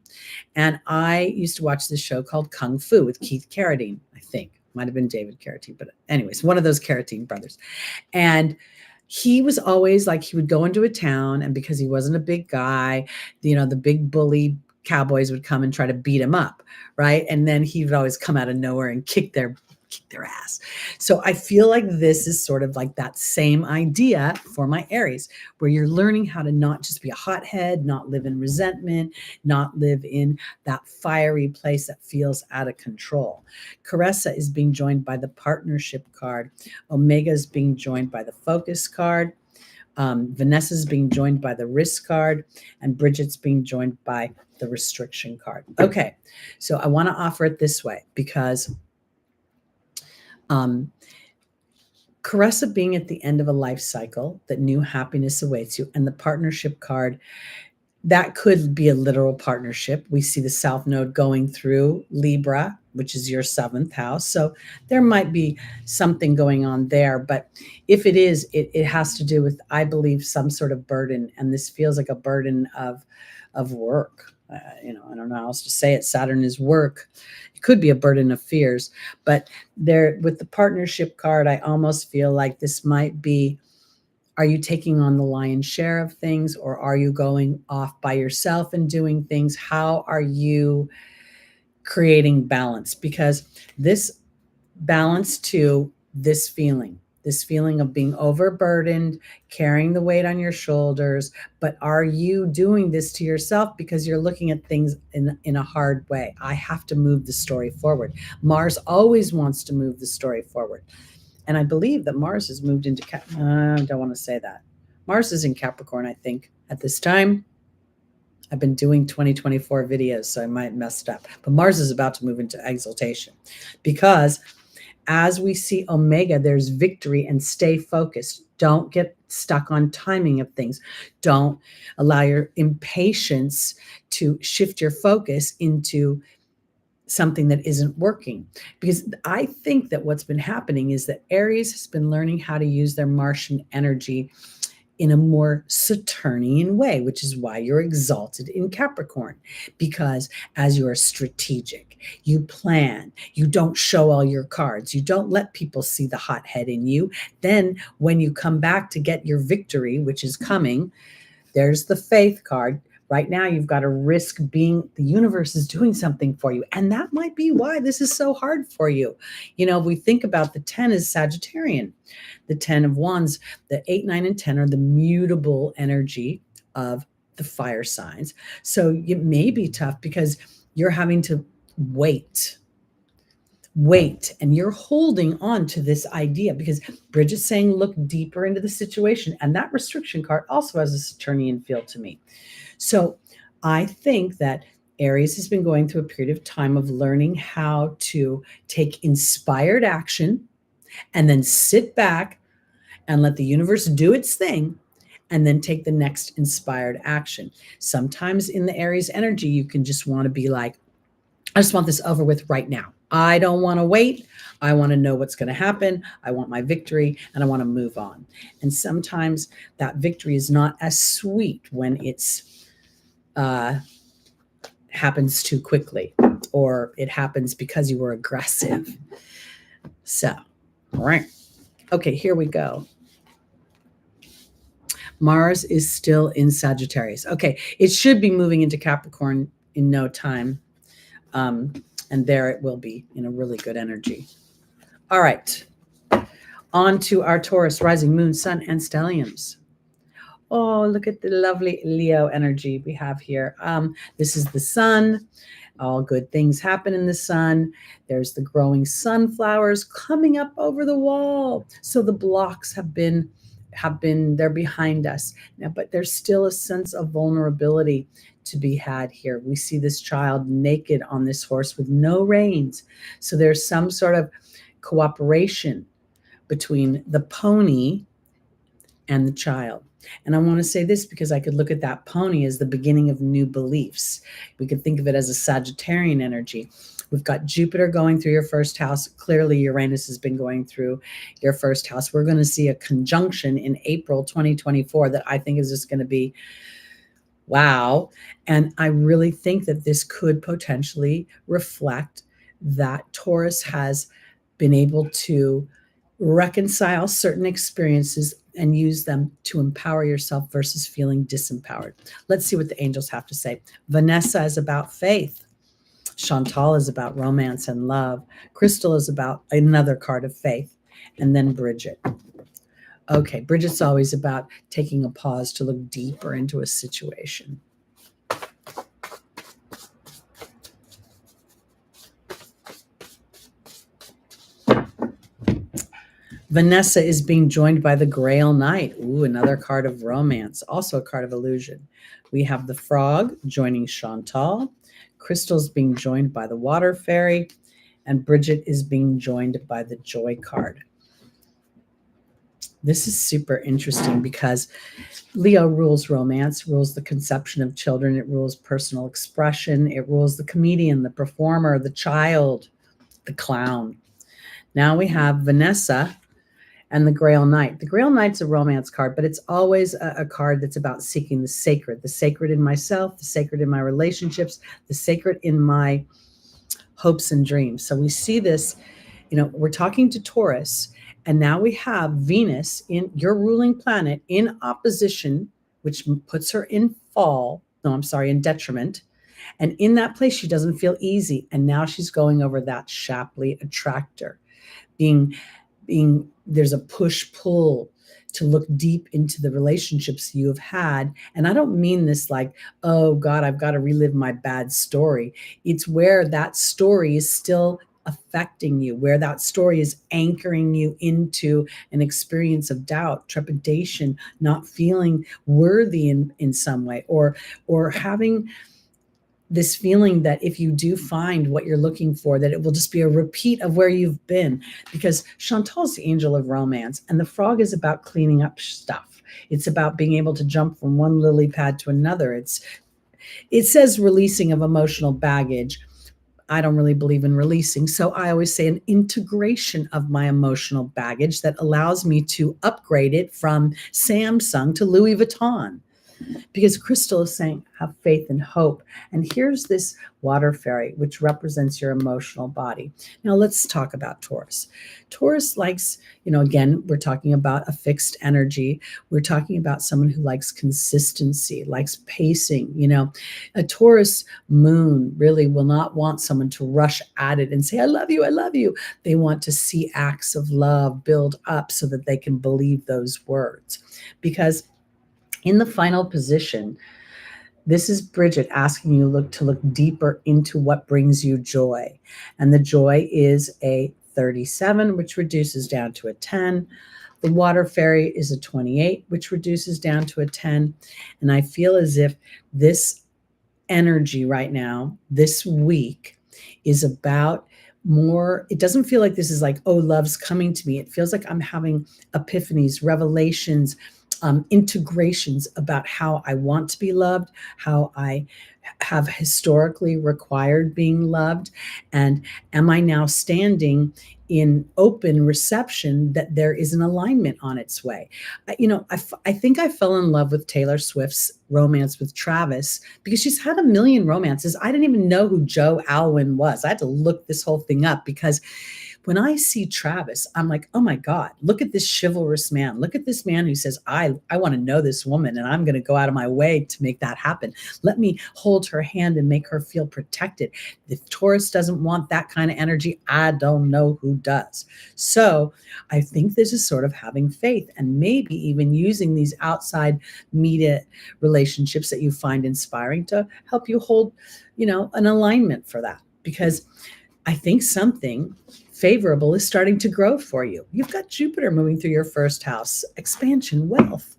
And I used to watch this show called Kung Fu with Keith Carradine, I think. Might have been David Carradine, but anyways, one of those Carradine brothers. And he was always like, he would go into a town and because he wasn't a big guy, the big bully cowboys would come and try to beat him up, right? And then he would always come out of nowhere and kick their kick their ass. So I feel like this is sort of like that same idea for my Aries, where you're learning how to not just be a hothead, not live in resentment, not live in that fiery place that feels out of control. Caressa is being joined by the partnership card. Omega is being joined by the focus card. Vanessa's being joined by the risk card, and Bridget's being joined by the restriction card. Okay, so I want to offer it this way because Caressa being at the end of a life cycle, that new happiness awaits you, and the partnership card, that could be a literal partnership. We see the South Node going through Libra, which is your 7th house. So there might be something going on there. But if it is, it has to do with, I believe, some sort of burden. And this feels like a burden of work. I don't know how else to say it. Saturn is work. It could be a burden of fears. But there, with the partnership card, I almost feel like this might be, are you taking on the lion's share of things, or are you going off by yourself and doing things? How are you creating balance? Because this balance to this feeling of being overburdened, carrying the weight on your shoulders, but are you doing this to yourself because you're looking at things in a hard way? I have to move the story forward. Mars always wants to move the story forward. And I believe that Mars has moved into I don't want to say that. Mars is in Capricorn, I think, at this time. I've been doing 2024 videos, so I might have messed up. But Mars is about to move into exaltation because as we see Omega, there's victory, and stay focused. Don't get stuck on timing of things. Don't allow your impatience to shift your focus into something that isn't working. Because I think that what's been happening is that Aries has been learning how to use their Martian energy in a more Saturnian way, which is why you're exalted in Capricorn. Because as you are strategic, you plan, you don't show all your cards, you don't let people see the hothead in you. Then when you come back to get your victory, which is coming, there's the faith card. Right now, you've got to risk being, the universe is doing something for you. And that might be why this is so hard for you. If we think about the 10 is Sagittarian, the 10 of Wands, the 8, 9, and 10 are the mutable energy of the fire signs. So it may be tough because you're having to wait, and you're holding on to this idea, because Bridget's saying look deeper into the situation, and that restriction card also has a Saturnian feel to me. So I think that Aries has been going through a period of time of learning how to take inspired action and then sit back and let the universe do its thing, and then take the next inspired action. Sometimes in the Aries energy, you can just want to be like, I just want this over with right now. I don't want to wait. I want to know what's going to happen. I want my victory, and I want to move on. And sometimes that victory is not as sweet when it's happens too quickly, or it happens because you were aggressive. So, all right. Okay, here we go. Mars is still in Sagittarius. Okay, it should be moving into Capricorn in no time. And there it will be in a really good energy. All right. On to our Taurus, rising, moon, sun, and stelliums. Oh, look at the lovely Leo energy we have here. This is the sun. All good things happen in the sun. There's the growing sunflowers coming up over the wall. So the blocks have been, they're behind us now, but there's still a sense of vulnerability to be had here. We see this child naked on this horse with no reins. So there's some sort of cooperation between the pony and the child. And I want to say this because I could look at that pony as the beginning of new beliefs. We could think of it as a Sagittarian energy. We've got Jupiter going through your first house. Clearly, Uranus has been going through your first house. We're going to see a conjunction in April 2024 that I think is just going to be wow. And I really think that this could potentially reflect that Taurus has been able to reconcile certain experiences and use them to empower yourself versus feeling disempowered. Let's see what the angels have to say. Vanessa is about faith. Chantal is about romance and love. Crystal is about another card of faith. And then Bridget. Okay, Bridget's always about taking a pause to look deeper into a situation. Vanessa is being joined by the Grail Knight. Ooh, another card of romance, also a card of illusion. We have the Frog joining Chantal. Crystal's being joined by the Water Fairy. And Bridget is being joined by the Joy card. This is super interesting because Leo rules romance, rules the conception of children. It rules personal expression. It rules the comedian, the performer, the child, the clown. Now we have Vanessa and the Grail Knight. The Grail Knight's a romance card, but it's always a card that's about seeking the sacred in myself, the sacred in my relationships, the sacred in my hopes and dreams. So we see this, we're talking to Taurus, and now we have Venus, in your ruling planet, in opposition, which puts her in in detriment. And in that place, she doesn't feel easy. And now she's going over that Shapley attractor, being there's a push-pull to look deep into the relationships you have had. And I don't mean this like, oh God, I've got to relive my bad story. It's where that story is still affecting you, where that story is anchoring you into an experience of doubt, trepidation, not feeling worthy in some way, or having this feeling that if you do find what you're looking for, that it will just be a repeat of where you've been. Because Chantal's the angel of romance, and the Frog is about cleaning up stuff. It's about being able to jump from one lily pad to another. It says releasing of emotional baggage. I don't really believe in releasing. So I always say an integration of my emotional baggage that allows me to upgrade it from Samsung to Louis Vuitton. Because Crystal is saying, have faith and hope. And here's this Water Fairy, which represents your emotional body. Now let's talk about Taurus. Taurus likes, again, we're talking about a fixed energy. We're talking about someone who likes consistency, likes pacing. A Taurus moon really will not want someone to rush at it and say, I love you, I love you. They want to see acts of love build up so that they can believe those words. Because in the final position, this is Bridget asking you to look deeper into what brings you joy. And the joy is a 37, which reduces down to a 10. The Water Fairy is a 28, which reduces down to a 10. And I feel as if this energy right now, this week, is about more. It doesn't feel like this is like, oh, love's coming to me. It feels like I'm having epiphanies, revelations, integrations about how I want to be loved, how I have historically required being loved, and am I now standing in open reception that there is an alignment on its way. I think I fell in love with Taylor Swift's romance with Travis because she's had a million romances. I didn't even know who Joe Alwyn was. I had to look this whole thing up because when I see Travis, I'm like, oh my God, look at this chivalrous man. Look at this man who says, I want to know this woman and I'm going to go out of my way to make that happen. Let me hold her hand and make her feel protected. If Taurus doesn't want that kind of energy, I don't know who does. So I think this is sort of having faith and maybe even using these outside media relationships that you find inspiring to help you hold, an alignment for that. Because I think something favorable is starting to grow for you. You've got Jupiter moving through your first house, expansion, wealth,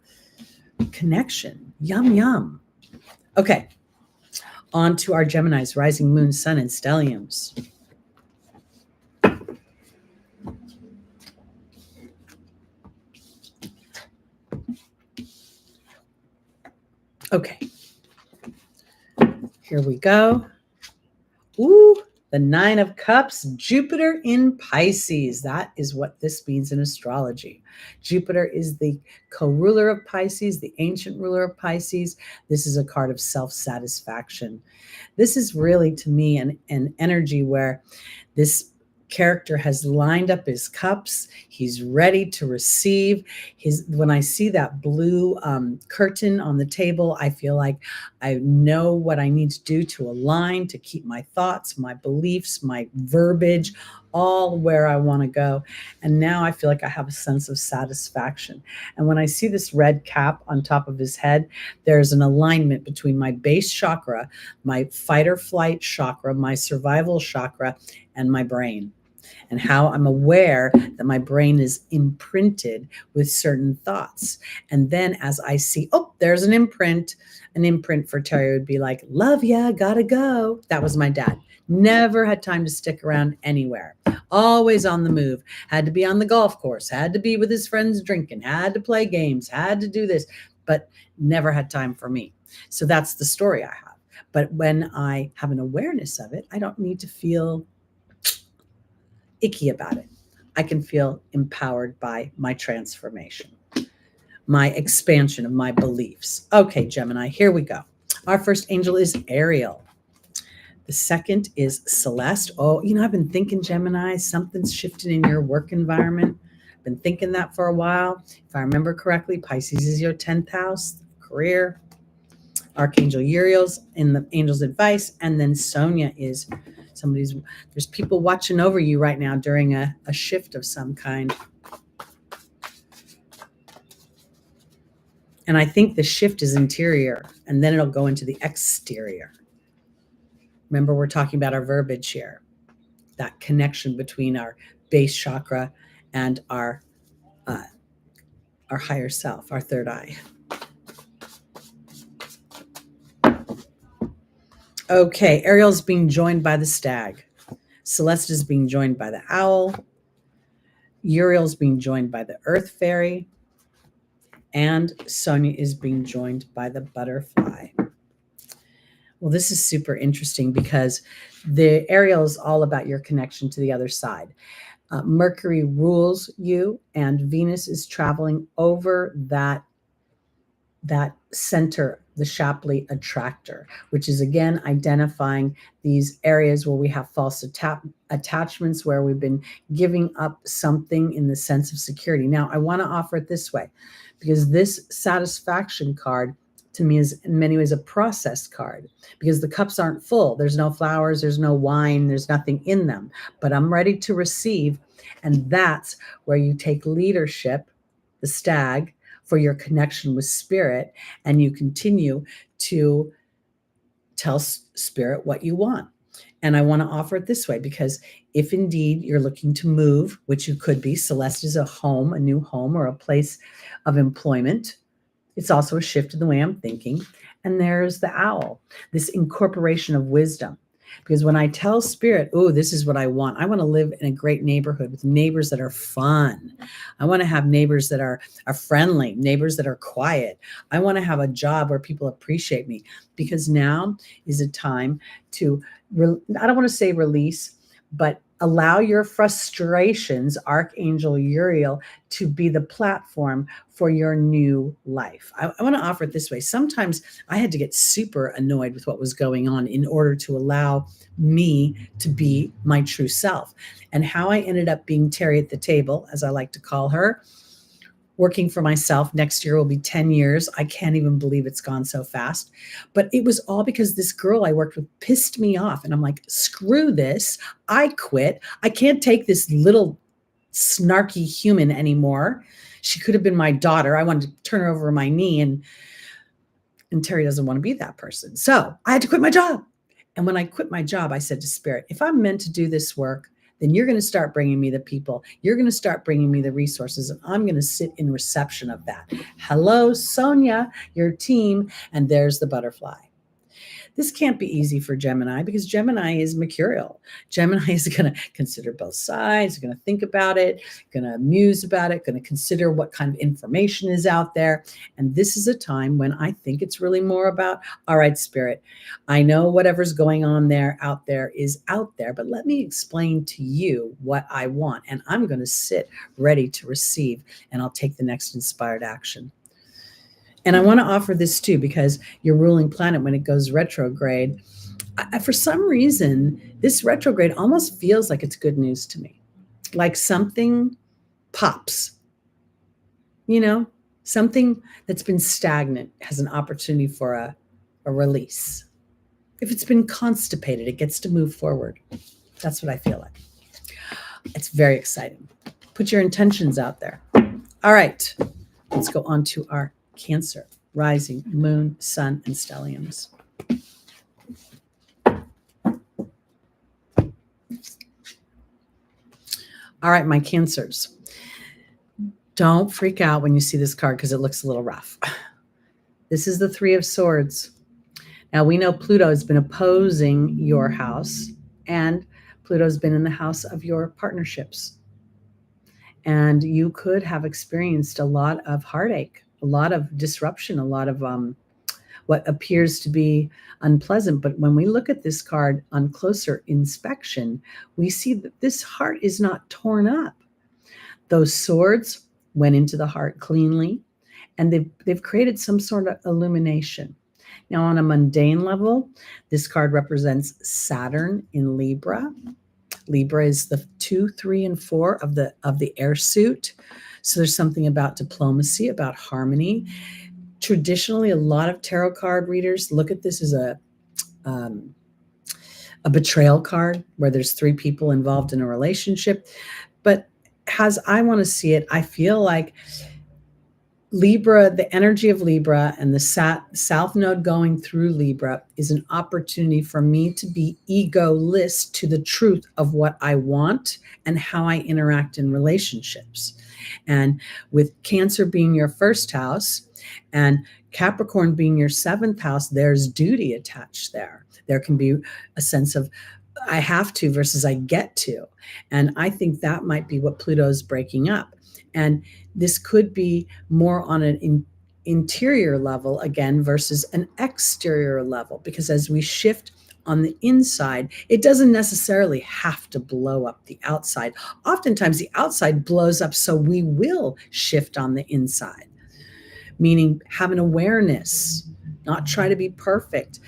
connection, yum, yum. Okay, on to our Geminis, rising moon, sun, and stelliums. Okay, here we go. Ooh, the 9 of Cups, Jupiter in Pisces. That is what this means in astrology. Jupiter is the co-ruler of Pisces, the ancient ruler of Pisces. This is a card of self-satisfaction. This is really, to me, an energy where this character has lined up his cups. He's ready to receive. When I see that blue curtain on the table, I feel like I know what I need to do to align, to keep my thoughts, my beliefs, my verbiage, all where I want to go. And now I feel like I have a sense of satisfaction. And when I see this red cap on top of his head, there's an alignment between my base chakra, my fight or flight chakra, my survival chakra, and my brain, and how I'm aware that my brain is imprinted with certain thoughts. And then as I see, oh, there's an imprint for Teri would be like, love ya, gotta go. That was my dad. Never had time to stick around anywhere. Always on the move. Had to be on the golf course, had to be with his friends drinking, had to play games, had to do this, but never had time for me. So that's the story I have. But when I have an awareness of it, I don't need to feel icky about it. I can feel empowered by my transformation, my expansion of my beliefs. Okay, Gemini, here we go. Our first angel is Ariel. The second is Celeste. Oh, I've been thinking, Gemini, something's shifted in your work environment. I've been thinking that for a while. If I remember correctly, Pisces is your 10th house, career. Archangel Uriel's in the angel's advice. And then Sonia is there's people watching over you right now during a shift of some kind. And I think the shift is interior, and then it'll go into the exterior. Remember, we're talking about our verbiage here, that connection between our base chakra and our higher self, our third eye. Okay, Ariel's being joined by the stag. Celeste is being joined by the owl. Uriel's being joined by the earth fairy. And Sonia is being joined by the butterfly. Well, this is super interesting because the Ariel is all about your connection to the other side. Mercury rules you, and Venus is traveling over that center, the Shapley attractor, which is again identifying these areas where we have false attachments, where we've been giving up something in the sense of security. Now, I want to offer it this way, because this satisfaction card to me is in many ways a process card, because the cups aren't full. There's no flowers, there's no wine, there's nothing in them, but I'm ready to receive. And that's where you take leadership, the stag, for your connection with spirit, and you continue to tell spirit what you want. And I want to offer it this way, because if indeed you're looking to move, which you could be, Celeste is a home, a new home, or a place of employment. It's also a shift in the way I'm thinking. And there's the owl, this incorporation of wisdom. Because when I tell spirit, oh, this is what I want to live in a great neighborhood with neighbors that are fun. I want to have neighbors that are friendly, neighbors that are quiet. I want to have a job where people appreciate me, because now is a time to, I don't want to say release, but allow your frustrations, Archangel Uriel, to be the platform for your new life. I want to offer it this way. Sometimes I had to get super annoyed with what was going on in order to allow me to be my true self. And how I ended up being Teri at the table, as I like to call her, working for myself. Next year will be 10 years. I can't even believe it's gone so fast. But it was all because this girl I worked with pissed me off. And I'm like, screw this. I quit. I can't take this little snarky human anymore. She could have been my daughter. I wanted to turn her over my knee. And Teri doesn't want to be that person. So I had to quit my job. And when I quit my job, I said to Spirit, if I'm meant to do this work, then you're going to start bringing me the people. You're going to start bringing me the resources, and I'm going to sit in reception of that. Hello, Sonia, your team, and there's the butterfly. This can't be easy for Gemini, because Gemini is mercurial. Gemini is going to consider both sides, going to think about it, going to muse about it, going to consider what kind of information is out there. And this is a time when I think it's really more about, all right, Spirit, I know whatever's going on there, out there is out there, but let me explain to you what I want. And I'm going to sit ready to receive, and I'll take the next inspired action. And I want to offer this too, because your ruling planet, when it goes retrograde, For some reason, this retrograde almost feels like it's good news to me. Like something pops, you know, something that's been stagnant has an opportunity for a release. If it's been constipated, it gets to move forward. That's what I feel like. It's very exciting. Put your intentions out there. All right, let's go on to our Cancer, rising, moon, sun, and stelliums. All right, my Cancers. Don't freak out when you see this card because it looks a little rough. This is the Three of Swords. Now, we know Pluto has been opposing your house, and Pluto's been in the house of your partnerships. And you could have experienced a lot of heartache, a lot of disruption, a lot of what appears to be unpleasant. But when we look at this card on closer inspection, we see that this heart is not torn up. Those swords went into the heart cleanly, and they've created some sort of illumination. Now, on a mundane level, this card represents Saturn in Libra. Libra is the 2, 3, and 4 of the air suit. So there's something about diplomacy, about harmony. Traditionally, a lot of tarot card readers look at this as a betrayal card where there's 3 people involved in a relationship. But as I want to see it, I feel like Libra, the energy of Libra and the South Node going through Libra is an opportunity for me to be egoless to the truth of what I want and how I interact in relationships. And with Cancer being your first house and Capricorn being your 7th house, there's duty attached there. There can be a sense of I have to versus I get to. And I think that might be what Pluto's breaking up. And this could be more on an interior level again versus an exterior level, because as we shift on the inside, it doesn't necessarily have to blow up the outside. Oftentimes the outside blows up, so we will shift on the inside, meaning have an awareness, not try to be perfect.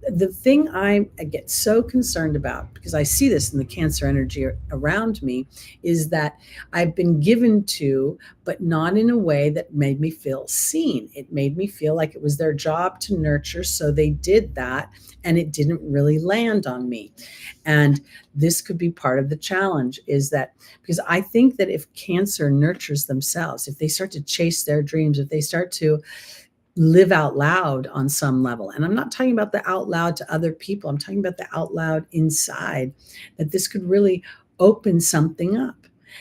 The thing I get so concerned about, because I see this in the Cancer energy around me, is that I've been given to, but not in a way that made me feel seen. It made me feel like it was their job to nurture, so they did that, and it didn't really land on me. And this could be part of the challenge, is that because I think that if Cancer nurtures themselves, if they start to chase their dreams, if they start to live out loud on some level. And I'm not talking about the out loud to other people. I'm talking about the out loud inside, that this could really open something up,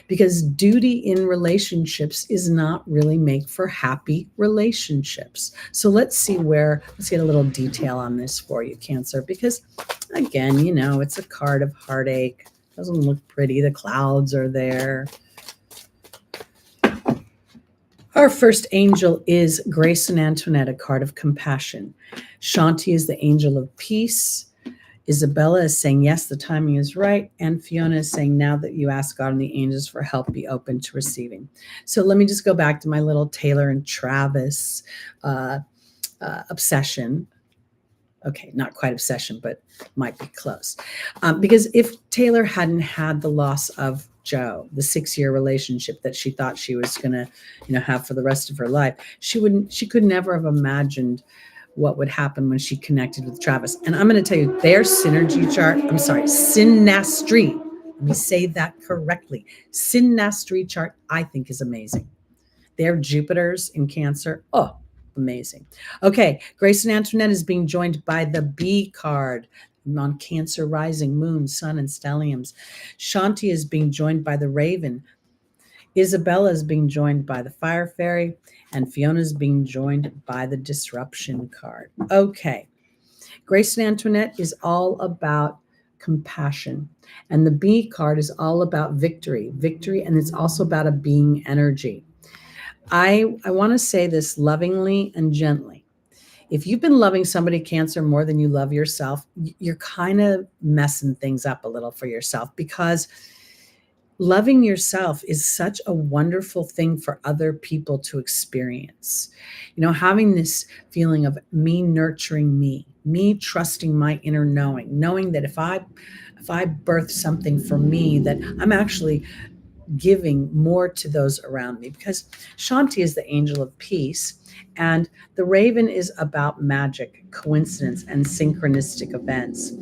because duty in relationships is not really make for happy relationships. So let's get a little detail on this for you, Cancer, because again, it's a card of heartache. Doesn't look pretty. The clouds are there. Our first angel is Grace and Antoinette, a card of compassion. Shanti is the angel of peace. Isabella is saying, yes, the timing is right. And Fiona is saying, now that you ask God and the angels for help, be open to receiving. So let me just go back to my little Taylor and Travis obsession. Okay, not quite obsession, but might be close. Because if Taylor hadn't had the loss of Joe, the 6-year relationship that she thought she was going to, have for the rest of her life, she could never have imagined what would happen when she connected with Travis. And I'm going to tell you, their synastry chart, let me say that correctly. Synastry chart, I think, is amazing. Their Jupiters in Cancer, amazing. Okay, Grace and Antoinette is being joined by the B card on Cancer, rising, moon, sun, and stelliums. Shanti is being joined by the Raven. Isabella is being joined by the Fire Fairy, and Fiona is being joined by the Disruption card. Okay, Grace and Antoinette is all about compassion, and the B card is all about victory, and it's also about a being energy. I want to say this lovingly and gently. If you've been loving somebody, Cancer, more than you love yourself, you're kind of messing things up a little for yourself, because loving yourself is such a wonderful thing for other people to experience. Having this feeling of me nurturing me, me trusting my inner knowing that if I birth something for me, that I'm actually giving more to those around me, because Shanti is the angel of peace, and the raven is about magic, coincidence, and synchronistic events.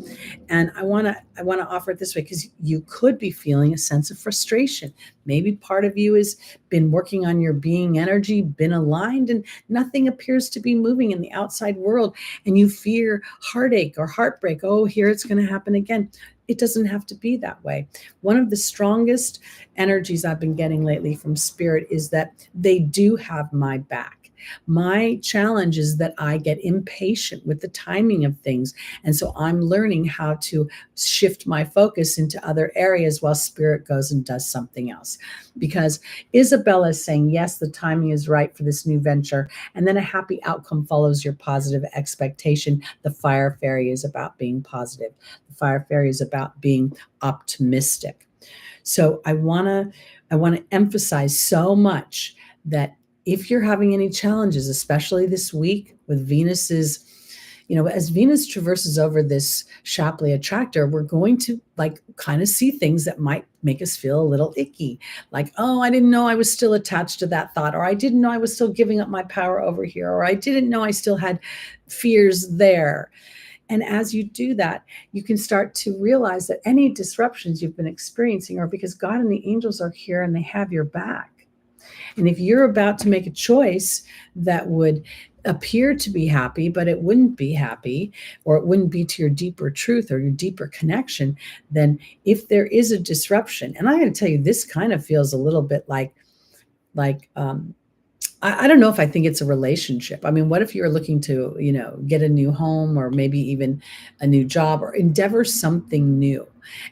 And I want to offer it this way, because you could be feeling a sense of frustration. Maybe part of you has been working on your being energy, been aligned, and nothing appears to be moving in the outside world, and you fear heartache or heartbreak. Oh, here it's going to happen again. It doesn't have to be that way. One of the strongest energies I've been getting lately from spirit is that they do have my back. My challenge is that I get impatient with the timing of things. And so I'm learning how to shift my focus into other areas while spirit goes and does something else. Because Isabella is saying, yes, the timing is right for this new venture. And then a happy outcome follows your positive expectation. The fire fairy is about being positive. The fire fairy is about being optimistic. So I want to emphasize so much that if you're having any challenges, especially this week with Venus's, as Venus traverses over this Shapley attractor, we're going to kind of see things that might make us feel a little icky. Like, oh, I didn't know I was still attached to that thought, or I didn't know I was still giving up my power over here, or I didn't know I still had fears there. And as you do that, you can start to realize that any disruptions you've been experiencing are because God and the angels are here and they have your back. And if you're about to make a choice that would appear to be happy, but it wouldn't be happy, or it wouldn't be to your deeper truth or your deeper connection, then if there is a disruption, and I'm going to tell you, this kind of feels a little bit like I don't know if I think it's a relationship. I mean, what if you're looking to, get a new home, or maybe even a new job, or endeavor something new?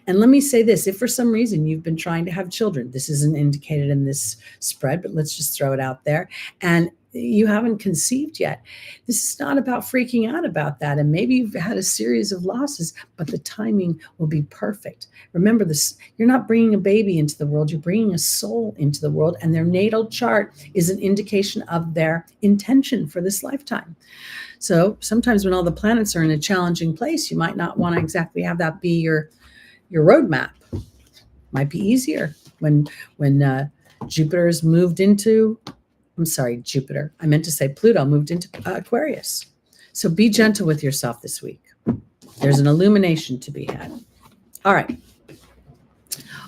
And let me say this, if for some reason you've been trying to have children, this isn't indicated in this spread, but let's just throw it out there, and you haven't conceived yet, this is not about freaking out about that. And maybe you've had a series of losses, but the timing will be perfect. Remember this, you're not bringing a baby into the world, you're bringing a soul into the world, and their natal chart is an indication of their intention for this lifetime. So sometimes when all the planets are in a challenging place, you might not want to exactly have that be your roadmap. Might be easier when Jupiter's moved into, I'm sorry, Jupiter. I meant to say Pluto moved into Aquarius. So be gentle with yourself this week. There's an illumination to be had. All right.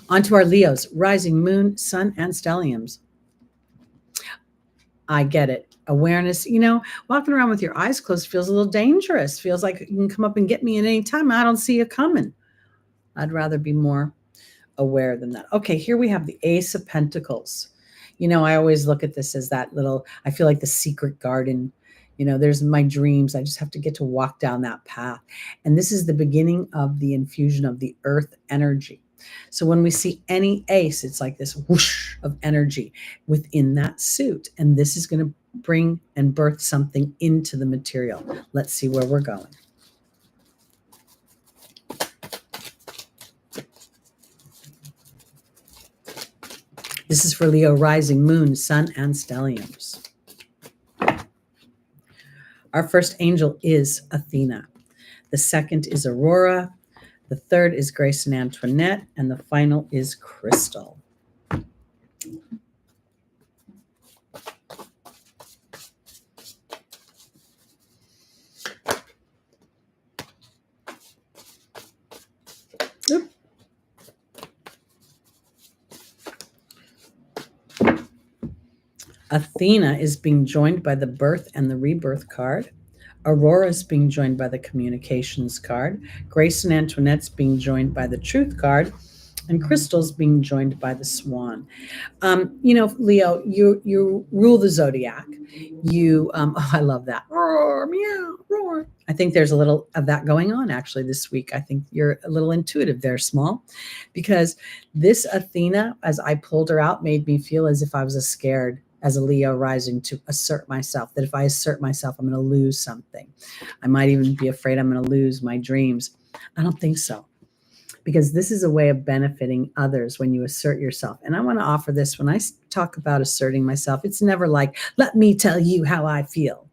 On to our Leos, rising moon, sun, and stelliums. I get it. Awareness, walking around with your eyes closed feels a little dangerous. Feels like you can come up and get me at any time. I don't see you coming. I'd rather be more aware than that. Okay, here we have the Ace of Pentacles. I always look at this as that little, I feel like the secret garden. There's my dreams. I just have to get to walk down that path. And this is the beginning of the infusion of the earth energy. So when we see any ace, it's like this whoosh of energy within that suit. And this is going to bring and birth something into the material. Let's see where we're going. This is for Leo, rising, moon, sun, and stelliums. Our first angel is Athena. The second is Aurora. The third is Grace and Antoinette. And the final is Crystal. Oop. Athena is being joined by the birth and the rebirth card. Aurora is being joined by the communications card. Grace and Antoinette's being joined by the truth card. And Crystal's being joined by the swan. Leo, you rule the zodiac. I love that. Roar, meow, roar. I think there's a little of that going on actually this week. I think you're a little intuitive there, Small, because this Athena, as I pulled her out, made me feel as if I was scared as a Leo rising to assert myself, that if I assert myself, I'm going to lose something. I might even be afraid I'm going to lose my dreams. I don't think so, because this is a way of benefiting others when you assert yourself. And I want to offer this when I talk about asserting myself. It's never like, let me tell you how I feel.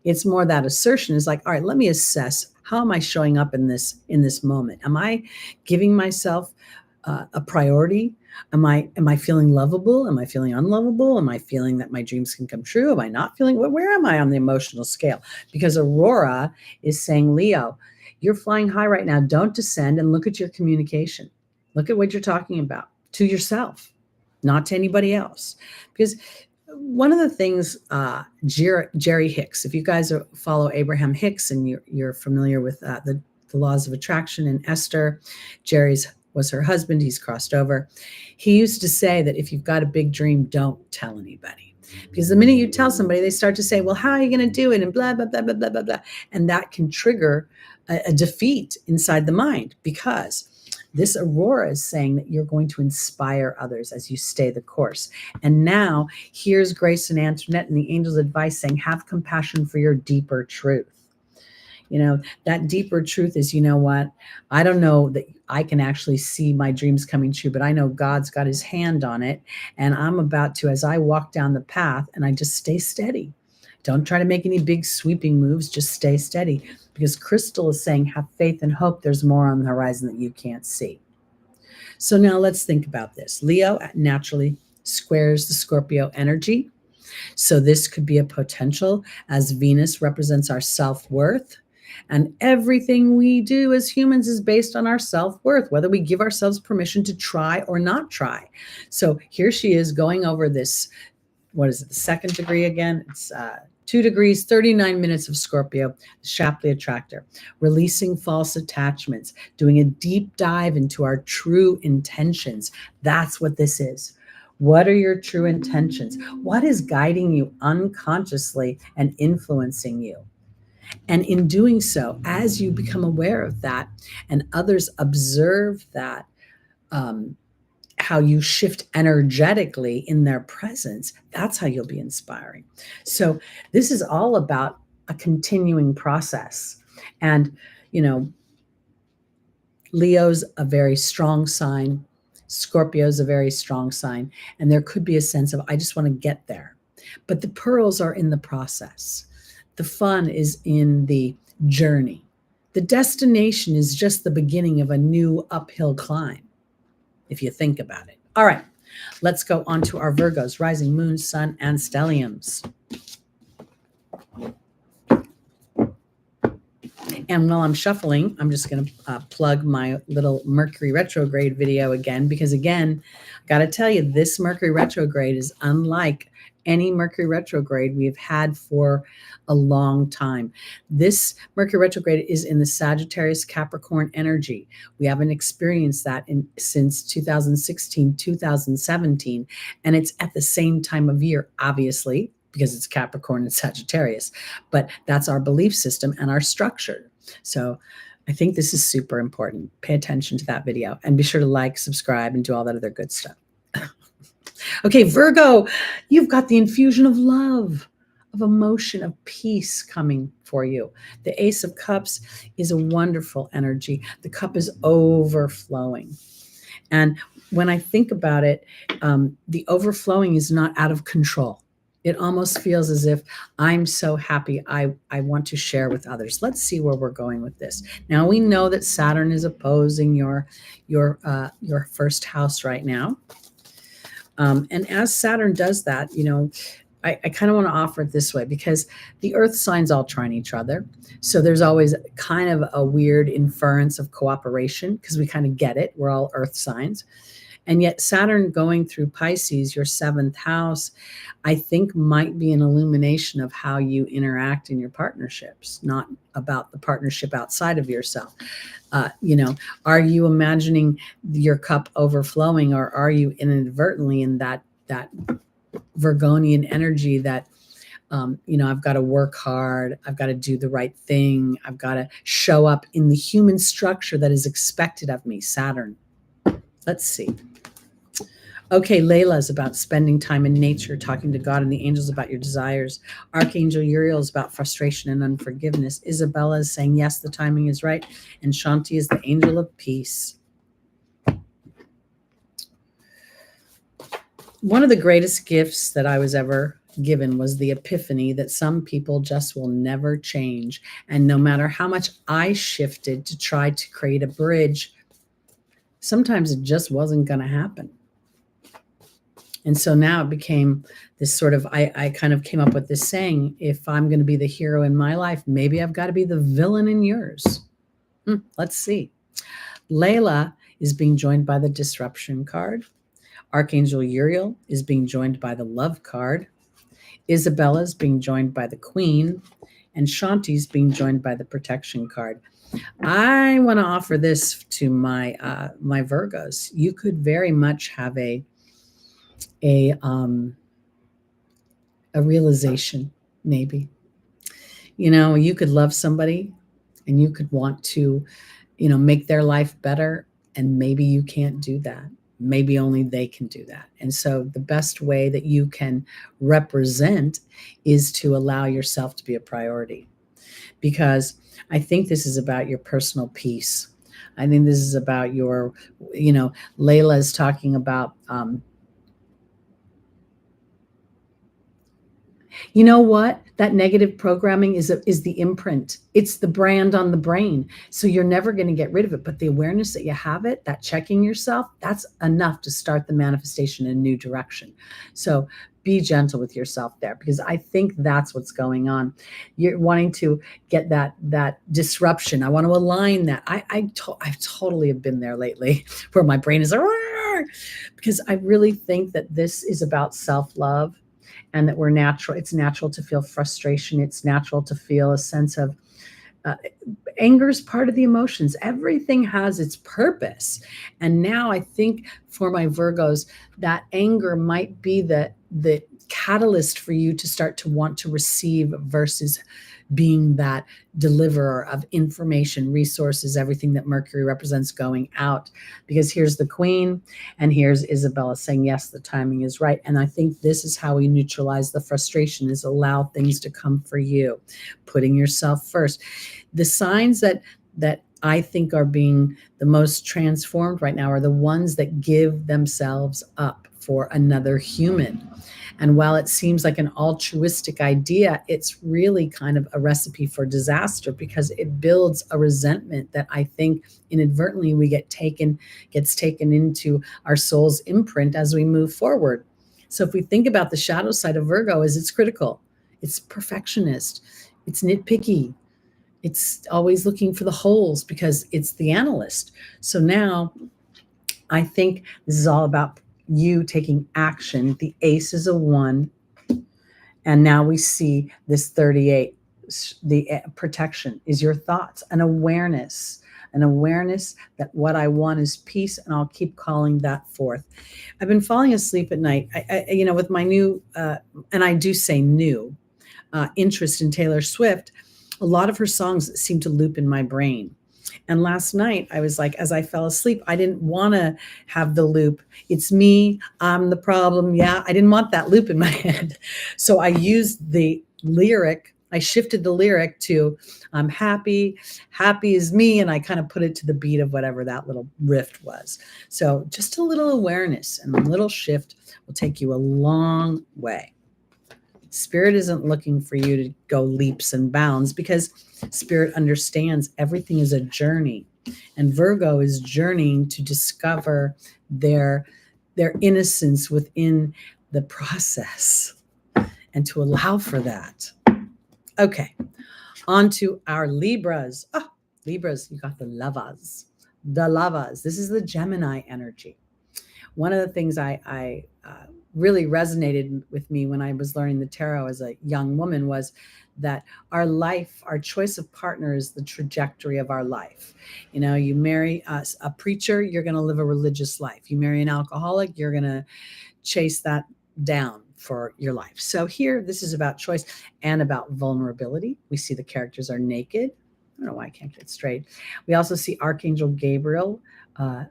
It's more that assertion is like, all right, let me assess, how am I showing up in this moment? Am I giving myself a priority? Am I feeling lovable? Am I feeling unlovable? Am I feeling that my dreams can come true? Am I not feeling? Where am I on the emotional scale? Because Aurora is saying, Leo, you're flying high right now. Don't descend, and look at your communication. Look at what you're talking about to yourself, not to anybody else. Because one of the things, Jerry Hicks, if you guys follow Abraham Hicks and you're familiar with the laws of attraction and Esther, Jerry's was her husband. He's crossed over. He used to say that if you've got a big dream, don't tell anybody. Because the minute you tell somebody, they start to say, well, how are you going to do it? And blah, blah, blah, blah, blah, blah, blah. And that can trigger a defeat inside the mind, because this Aurora is saying that you're going to inspire others as you stay the course. And now here's Grace and Antoinette and the angels' advice saying, have compassion for your deeper truth. You know, that deeper truth is, you know what? I don't know that I can actually see my dreams coming true, but I know God's got his hand on it. And I'm about to, as I walk down the path, and I just stay steady. Don't try to make any big sweeping moves. Just stay steady, because Crystal is saying, have faith and hope. There's more on the horizon that you can't see. So now let's think about this. Leo naturally squares the Scorpio energy. So this could be a potential, as Venus represents our self-worth. And everything we do as humans is based on our self-worth, whether we give ourselves permission to try or not try. So here she is going over this, what is it, the second degree again? It's 2 degrees, 39 minutes of Scorpio, the Shapley attractor, releasing false attachments, doing a deep dive into our true intentions. That's what this is. What are your true intentions? What is guiding you unconsciously and influencing you? And in doing so, as you become aware of that and others observe that, how you shift energetically in their presence, that's how you'll be inspiring. So this is all about a continuing process. And, you know, Leo's a very strong sign. Scorpio's a very strong sign. And there could be a sense of, I just want to get there. But the pearls are in the process. The fun is in the journey. The destination is just the beginning of a new uphill climb, if you think about it. All right, let's go on to our Virgos, rising, moon, sun, and stelliums. And while I'm shuffling, I'm just going to plug my little Mercury retrograde video again, because again, I got to tell you, this Mercury retrograde is unlike any Mercury retrograde we've had for a long time. This Mercury retrograde is in the Sagittarius Capricorn energy. We haven't experienced that since 2016, 2017, and it's at the same time of year, obviously, because it's Capricorn and Sagittarius, but that's our belief system and our structure. So I think this is super important. Pay attention to that video and be sure to like, subscribe, and do all that other good stuff. Okay, Virgo, you've got the infusion of love, of emotion, of peace coming for you. The Ace of Cups is a wonderful energy. The cup is overflowing. And when I think about it, the overflowing is not out of control. It almost feels as if I'm so happy, I want to share with others. Let's see where we're going with this. Now we know that Saturn is opposing your first house right now. And as Saturn does that, you know, I kind of want to offer it this way, because the earth signs all trine each other. So there's always kind of a weird inference of cooperation, because we kind of get it. We're all earth signs. And yet Saturn going through Pisces, your 7th house, I think might be an illumination of how you interact in your partnerships, not about the partnership outside of yourself. You know, are you imagining your cup overflowing, or are you inadvertently in that Virgonian energy that, you know, I've got to work hard, I've got to do the right thing, I've got to show up in the human structure that is expected of me, Saturn. Let's see. Okay, Layla is about spending time in nature, talking to God and the angels about your desires. Archangel Uriel is about frustration and unforgiveness. Isabella is saying, yes, the timing is right. And Shanti is the angel of peace. One of the greatest gifts that I was ever given was the epiphany that some people just will never change. And no matter how much I shifted to try to create a bridge, sometimes it just wasn't going to happen. And so now it became this sort of, I kind of came up with this saying, if I'm going to be the hero in my life, maybe I've got to be the villain in yours. Let's see. Layla is being joined by the disruption card. Archangel Uriel is being joined by the love card. Isabella is being joined by the queen. And Shanti's being joined by the protection card. I want to offer this to my my Virgos. You could very much have a realization, maybe. You could love somebody and you could want to, make their life better, and maybe you can't do that. Maybe only they can do that. And so the best way that you can represent is to allow yourself to be a priority, because I think this is about your personal peace. I think this is about your, Layla is talking about, you know what? That negative programming is the imprint. It's the brand on the brain. So you're never going to get rid of it. But the awareness that you have it, that checking yourself, that's enough to start the manifestation in a new direction. So be gentle with yourself there, because I think that's what's going on. You're wanting to get that disruption. I want to align that. I totally have been there lately, where my brain is like, because I really think that this is about self-love. And that we're natural. It's natural to feel frustration. It's natural to feel a sense of anger is part of the emotions. Everything has its purpose. And now I think for my Virgos, that anger might be the catalyst for you to start to want to receive, versus being that deliverer of information, resources, everything that Mercury represents going out. Because here's the queen and here's Isabella saying, yes, the timing is right. And I think this is how we neutralize the frustration, is allow things to come for you, putting yourself first. The signs that I think are being the most transformed right now are the ones that give themselves up for another human. And while it seems like an altruistic idea, it's really kind of a recipe for disaster, because it builds a resentment that I think inadvertently gets taken into our soul's imprint as we move forward. So if we think about the shadow side of Virgo, is it's critical, it's perfectionist, it's nitpicky, it's always looking for the holes because it's the analyst. So now I think this is all about you taking action. The ace is a 1. And now we see this 38. The protection is your thoughts, an awareness that what I want is peace, and I'll keep calling that forth. I've been falling asleep at night. I with my new, and I do say new, interest in Taylor Swift, a lot of her songs seem to loop in my brain. And last night I was like, as I fell asleep, I didn't want to have the loop. It's me, I'm the problem. Yeah, I didn't want that loop in my head. So I used the lyric. I shifted the lyric to I'm happy is me. And I kind of put it to the beat of whatever that little riff was. So just a little awareness and a little shift will take you a long way. Spirit isn't looking for you to go leaps and bounds, because Spirit understands everything is a journey, and Virgo is journeying to discover their innocence within the process and to allow for that. Okay, on to our Libras. Libras, you got the lovers. This is the Gemini energy. One of the things I really resonated with me when I was learning the tarot as a young woman was that our life, our choice of partner is the trajectory of our life. You marry a preacher, you're going to live a religious life. You marry an alcoholic, you're going to chase that down for your life. So here, this is about choice and about vulnerability. We see the characters are naked. I don't know why I can't get it straight. We also see Archangel Gabriel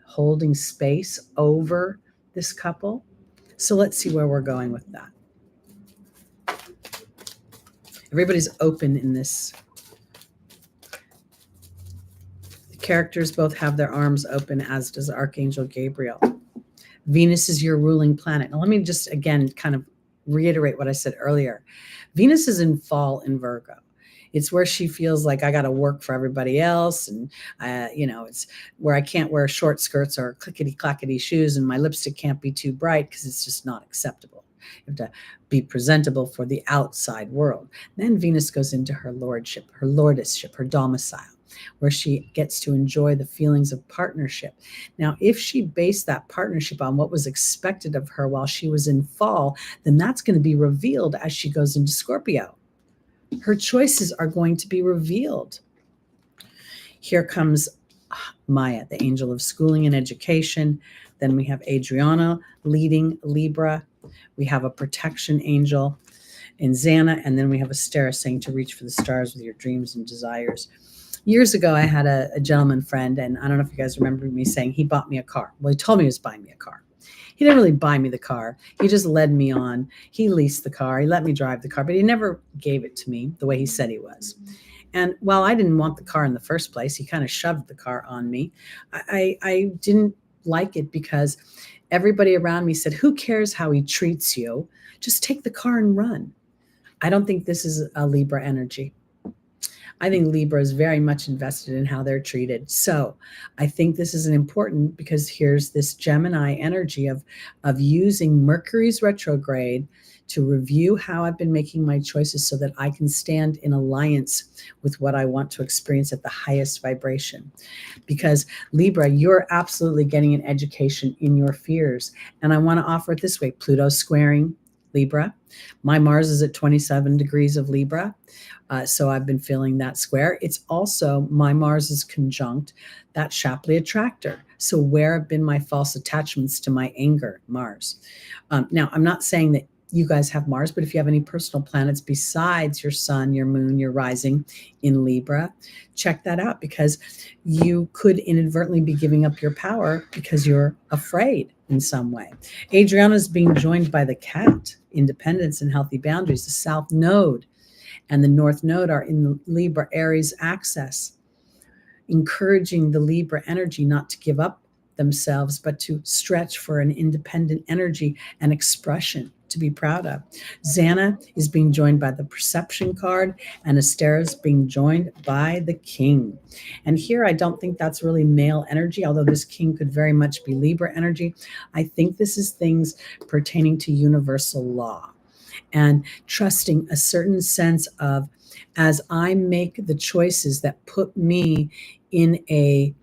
holding space over this couple. So let's see where we're going with that. Everybody's open in this. The characters both have their arms open, as does Archangel Gabriel. Venus is your ruling planet. Now let me just again kind of reiterate what I said earlier. Venus is in fall in Virgo. It's where she feels like I got to work for everybody else. And, it's where I can't wear short skirts or clickety clackety shoes, and my lipstick can't be too bright because it's just not acceptable. You have to be presentable for the outside world. Then Venus goes into her lordship, her lordship, her domicile, where she gets to enjoy the feelings of partnership. Now, if she based that partnership on what was expected of her while she was in fall, then that's going to be revealed as she goes into Scorpio. Her choices are going to be revealed. Here comes Maya, the angel of schooling and education. Then we have Adriana leading Libra. We have a protection angel in Xana. And then we have Astera saying to reach for the stars with your dreams and desires. Years ago, I had a gentleman friend, and I don't know if you guys remember me saying he bought me a car. Well, he told me he was buying me a car. He didn't really buy me the car. He just led me on. He leased the car. He let me drive the car, but he never gave it to me the way he said he was. And while I didn't want the car in the first place, he kind of shoved the car on me. I didn't like it because everybody around me said, who cares how he treats you? Just take the car and run. I don't think this is a Libra energy. I think Libra is very much invested in how they're treated. So I think this is an important, because here's this Gemini energy of using Mercury's retrograde to review how I've been making my choices so that I can stand in alliance with what I want to experience at the highest vibration. Because Libra, you're absolutely getting an education in your fears. And I want to offer it this way. Pluto squaring Libra. My Mars is at 27 degrees of Libra. So I've been feeling that square. It's also, my Mars is conjunct that Shapley attractor. So where have been my false attachments to my anger, Mars? Now, I'm not saying that you guys have Mars, but if you have any personal planets besides your sun, your moon, your rising in Libra, check that out, because you could inadvertently be giving up your power because you're afraid in some way. Adriana is being joined by the cat, independence and healthy boundaries. The South Node and the North Node are in the Libra Aries axis, encouraging the Libra energy not to give up themselves, but to stretch for an independent energy and expression to be proud of. Xana is being joined by the perception card, and Astera is being joined by the king. And here, I don't think that's really male energy, although this king could very much be Libra energy. I think this is things pertaining to universal law and trusting a certain sense of, as I make the choices that put me in a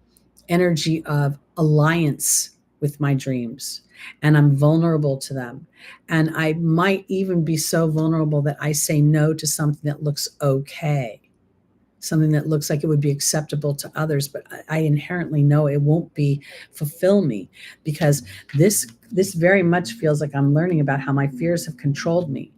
energy of alliance with my dreams, and I'm vulnerable to them. And I might even be so vulnerable that I say no to something that looks okay, something that looks like it would be acceptable to others, but I inherently know it won't fulfill me, because this very much feels like I'm learning about how my fears have controlled me.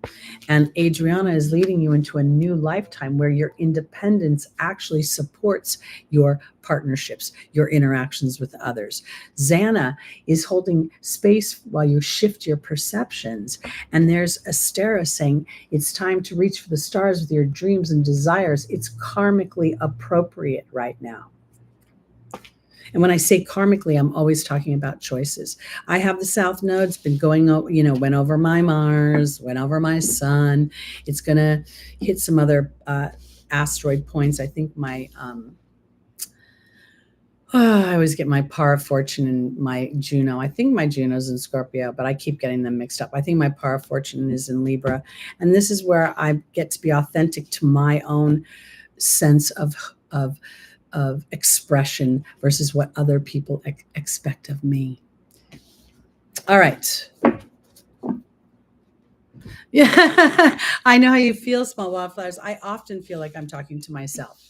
And Adriana is leading you into a new lifetime where your independence actually supports your partnerships, your interactions with others. Xana is holding space while you shift your perceptions. And there's Astera saying it's time to reach for the stars with your dreams and desires. It's karmically appropriate right now. And when I say karmically, I'm always talking about choices. I have the South Node. It's been going over, went over my Mars, went over my Sun. It's going to hit some other asteroid points. I think I always get my Par of Fortune and my Juno. I think my Juno's in Scorpio, but I keep getting them mixed up. I think my Par of Fortune is in Libra. And this is where I get to be authentic to my own sense of expression versus what other people expect of me. All right. Yeah, I know how you feel, small wildflowers. I often feel like I'm talking to myself.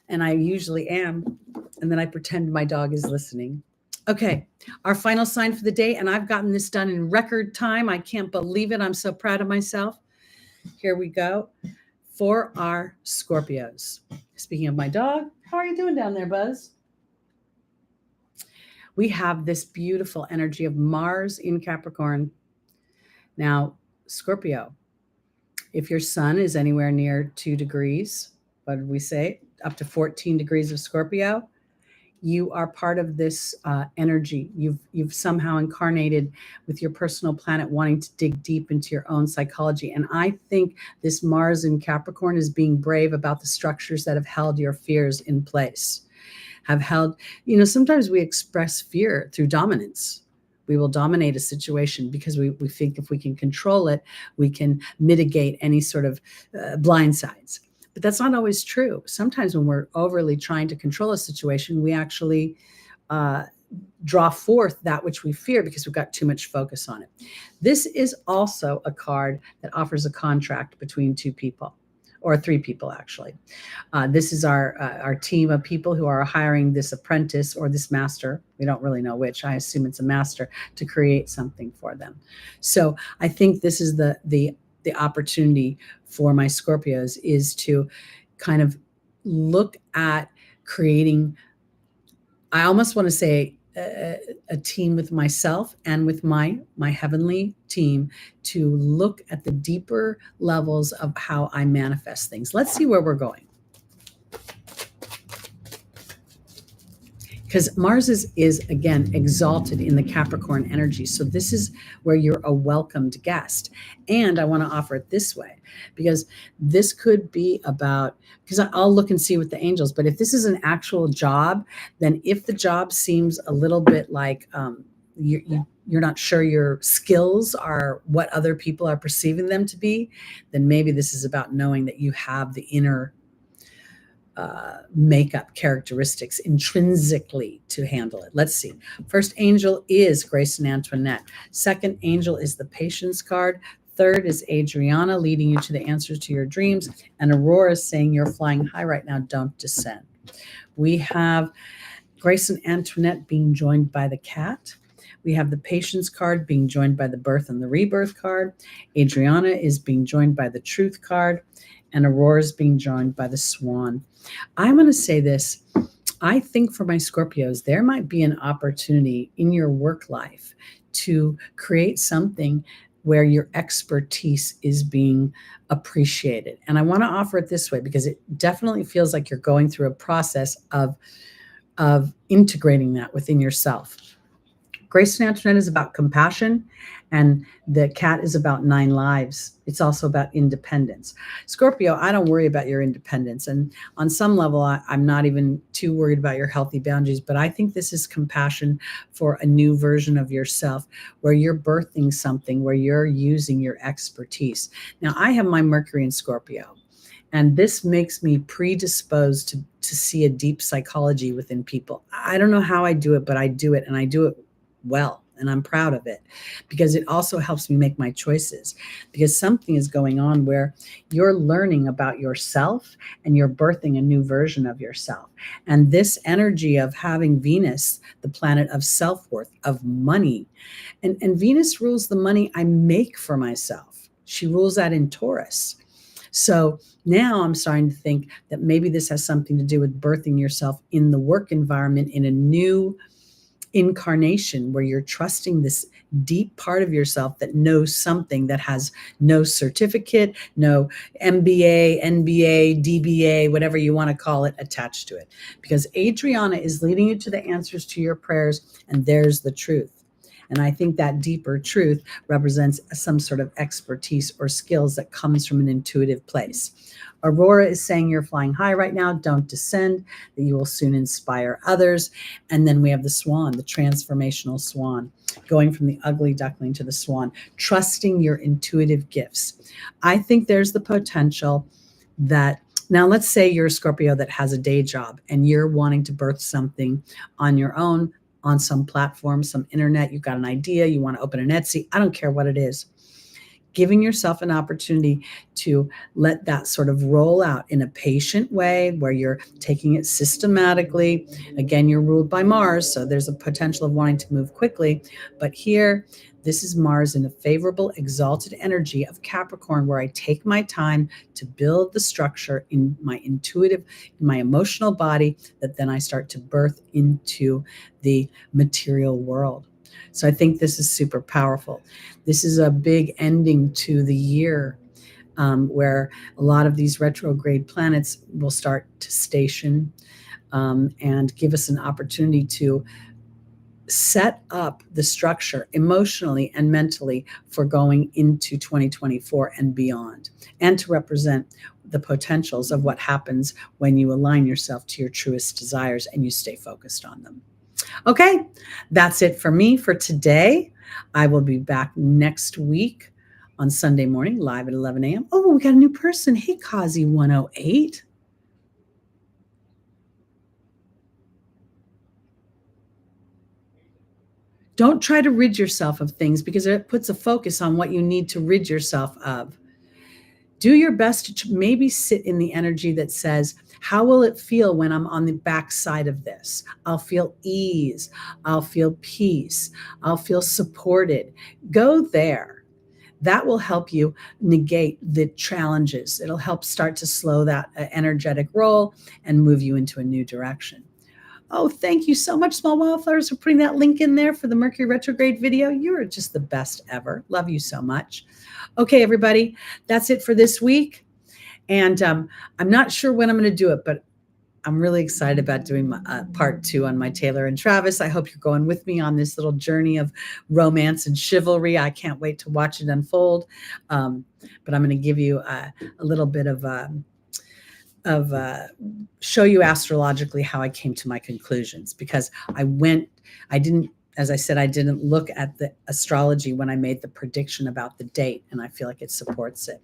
And I usually am. And then I pretend my dog is listening. Okay, our final sign for the day. And I've gotten this done in record time. I can't believe it. I'm so proud of myself. Here we go. For our Scorpios. Speaking of my dog, how are you doing down there, Buzz? We have this beautiful energy of Mars in Capricorn. Now, Scorpio, if your sun is anywhere near 2 degrees, what did we say? Up to 14 degrees of Scorpio, you are part of this energy. You've somehow incarnated with your personal planet wanting to dig deep into your own psychology. And I think this Mars in Capricorn is being brave about the structures that have held your fears in place, have held, sometimes we express fear through dominance. We will dominate a situation because we think if we can control it, we can mitigate any sort of blind sides. But that's not always true. Sometimes when we're overly trying to control a situation, we actually draw forth that which we fear because we've got too much focus on it. This is also a card that offers a contract between two people, or three people, actually. This is our team of people who are hiring this apprentice or this master. We don't really know which. I assume it's a master, to create something for them. So I think this is the opportunity for my Scorpios, is to kind of look at creating, I almost want to say, a team with myself and with my heavenly team, to look at the deeper levels of how I manifest things. Let's see where we're going. Because Mars is again exalted in the Capricorn energy. So this is where you're a welcomed guest. And I want to offer it this way, because this could be about, because I'll look and see with the angels, but if this is an actual job, then if the job seems a little bit like you're not sure your skills are what other people are perceiving them to be, then maybe this is about knowing that you have the inner makeup characteristics intrinsically to handle it. Let's see. First angel is Grace and Antoinette. Second angel is the Patience card. Third is Adriana, leading you to the answers to your dreams. And Aurora is saying you're flying high right now, don't descend. We have Grace and Antoinette being joined by the cat. We have the Patience card being joined by the Birth and the Rebirth card. Adriana is being joined by the Truth card. And Aurora is being joined by the Swan. I'm going to say this. I think for my Scorpios, there might be an opportunity in your work life to create something where your expertise is being appreciated. And I want to offer it this way because it definitely feels like you're going through a process of integrating that within yourself. Grace and Antoinette is about compassion, and the cat is about 9 lives. It's also about independence. Scorpio, I don't worry about your independence. And on some level, I'm not even too worried about your healthy boundaries, but I think this is compassion for a new version of yourself, where you're birthing something, where you're using your expertise. Now, I have my Mercury in Scorpio, and this makes me predisposed to see a deep psychology within people. I don't know how I do it, but I do it, and I do it well. And I'm proud of it because it also helps me make my choices, because something is going on where you're learning about yourself and you're birthing a new version of yourself. And this energy of having Venus, the planet of self-worth, of money, and Venus rules the money I make for myself. She rules that in Taurus. So now I'm starting to think that maybe this has something to do with birthing yourself in the work environment in a new incarnation, where you're trusting this deep part of yourself that knows something that has no certificate, no MBA, NBA, DBA, whatever you want to call it, attached to it. Because Adriana is leading you to the answers to your prayers, and there's the truth. And I think that deeper truth represents some sort of expertise or skills that comes from an intuitive place. Aurora is saying you're flying high right now, don't descend, that you will soon inspire others. And then we have the Swan, the transformational Swan, going from the ugly duckling to the Swan, trusting your intuitive gifts. I think there's the potential that, now let's say you're a Scorpio that has a day job and you're wanting to birth something on your own, on some platform, some internet, you've got an idea, you want to open an Etsy, I don't care what it is. Giving yourself an opportunity to let that sort of roll out in a patient way, where you're taking it systematically. Again, you're ruled by Mars, so there's a potential of wanting to move quickly. But here, this is Mars in a favorable, exalted energy of Capricorn, where I take my time to build the structure in my intuitive, in my emotional body, that then I start to birth into the material world. So I think this is super powerful. This is a big ending to the year, where a lot of these retrograde planets will start to station. and give us an opportunity to set up the structure emotionally and mentally for going into 2024 and beyond, and to represent the potentials of what happens when you align yourself to your truest desires and you stay focused on them. Okay, that's it for me for today. I will be back next week on Sunday morning, live at 11 a.m. Oh, we got a new person. Hey, Kazi108. Don't try to rid yourself of things because it puts a focus on what you need to rid yourself of. Do your best to maybe sit in the energy that says, how will it feel when I'm on the backside of this? I'll feel ease. I'll feel peace. I'll feel supported. Go there. That will help you negate the challenges. It'll help start to slow that energetic roll and move you into a new direction. Oh, thank you so much, Small Wildflowers, for putting that link in there for the Mercury retrograde video. You're just the best ever. Love you so much. Okay, everybody, that's it for this week. And I'm not sure when I'm going to do it, but I'm really excited about doing my, part 2 on my Taylor and Travis. I hope you're going with me on this little journey of romance and chivalry. I can't wait to watch it unfold. But I'm going to give you a little bit of show you astrologically how I came to my conclusions, because I didn't, as I said, I didn't look at the astrology when I made the prediction about the date, and I feel like it supports it.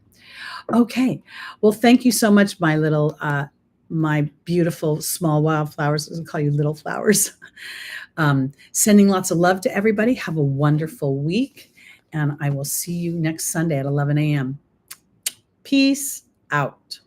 Okay. Well, thank you so much, my little, my beautiful small wildflowers. I'll call you little flowers. Sending lots of love to everybody. Have a wonderful week, and I will see you next Sunday at 11 a.m. Peace out.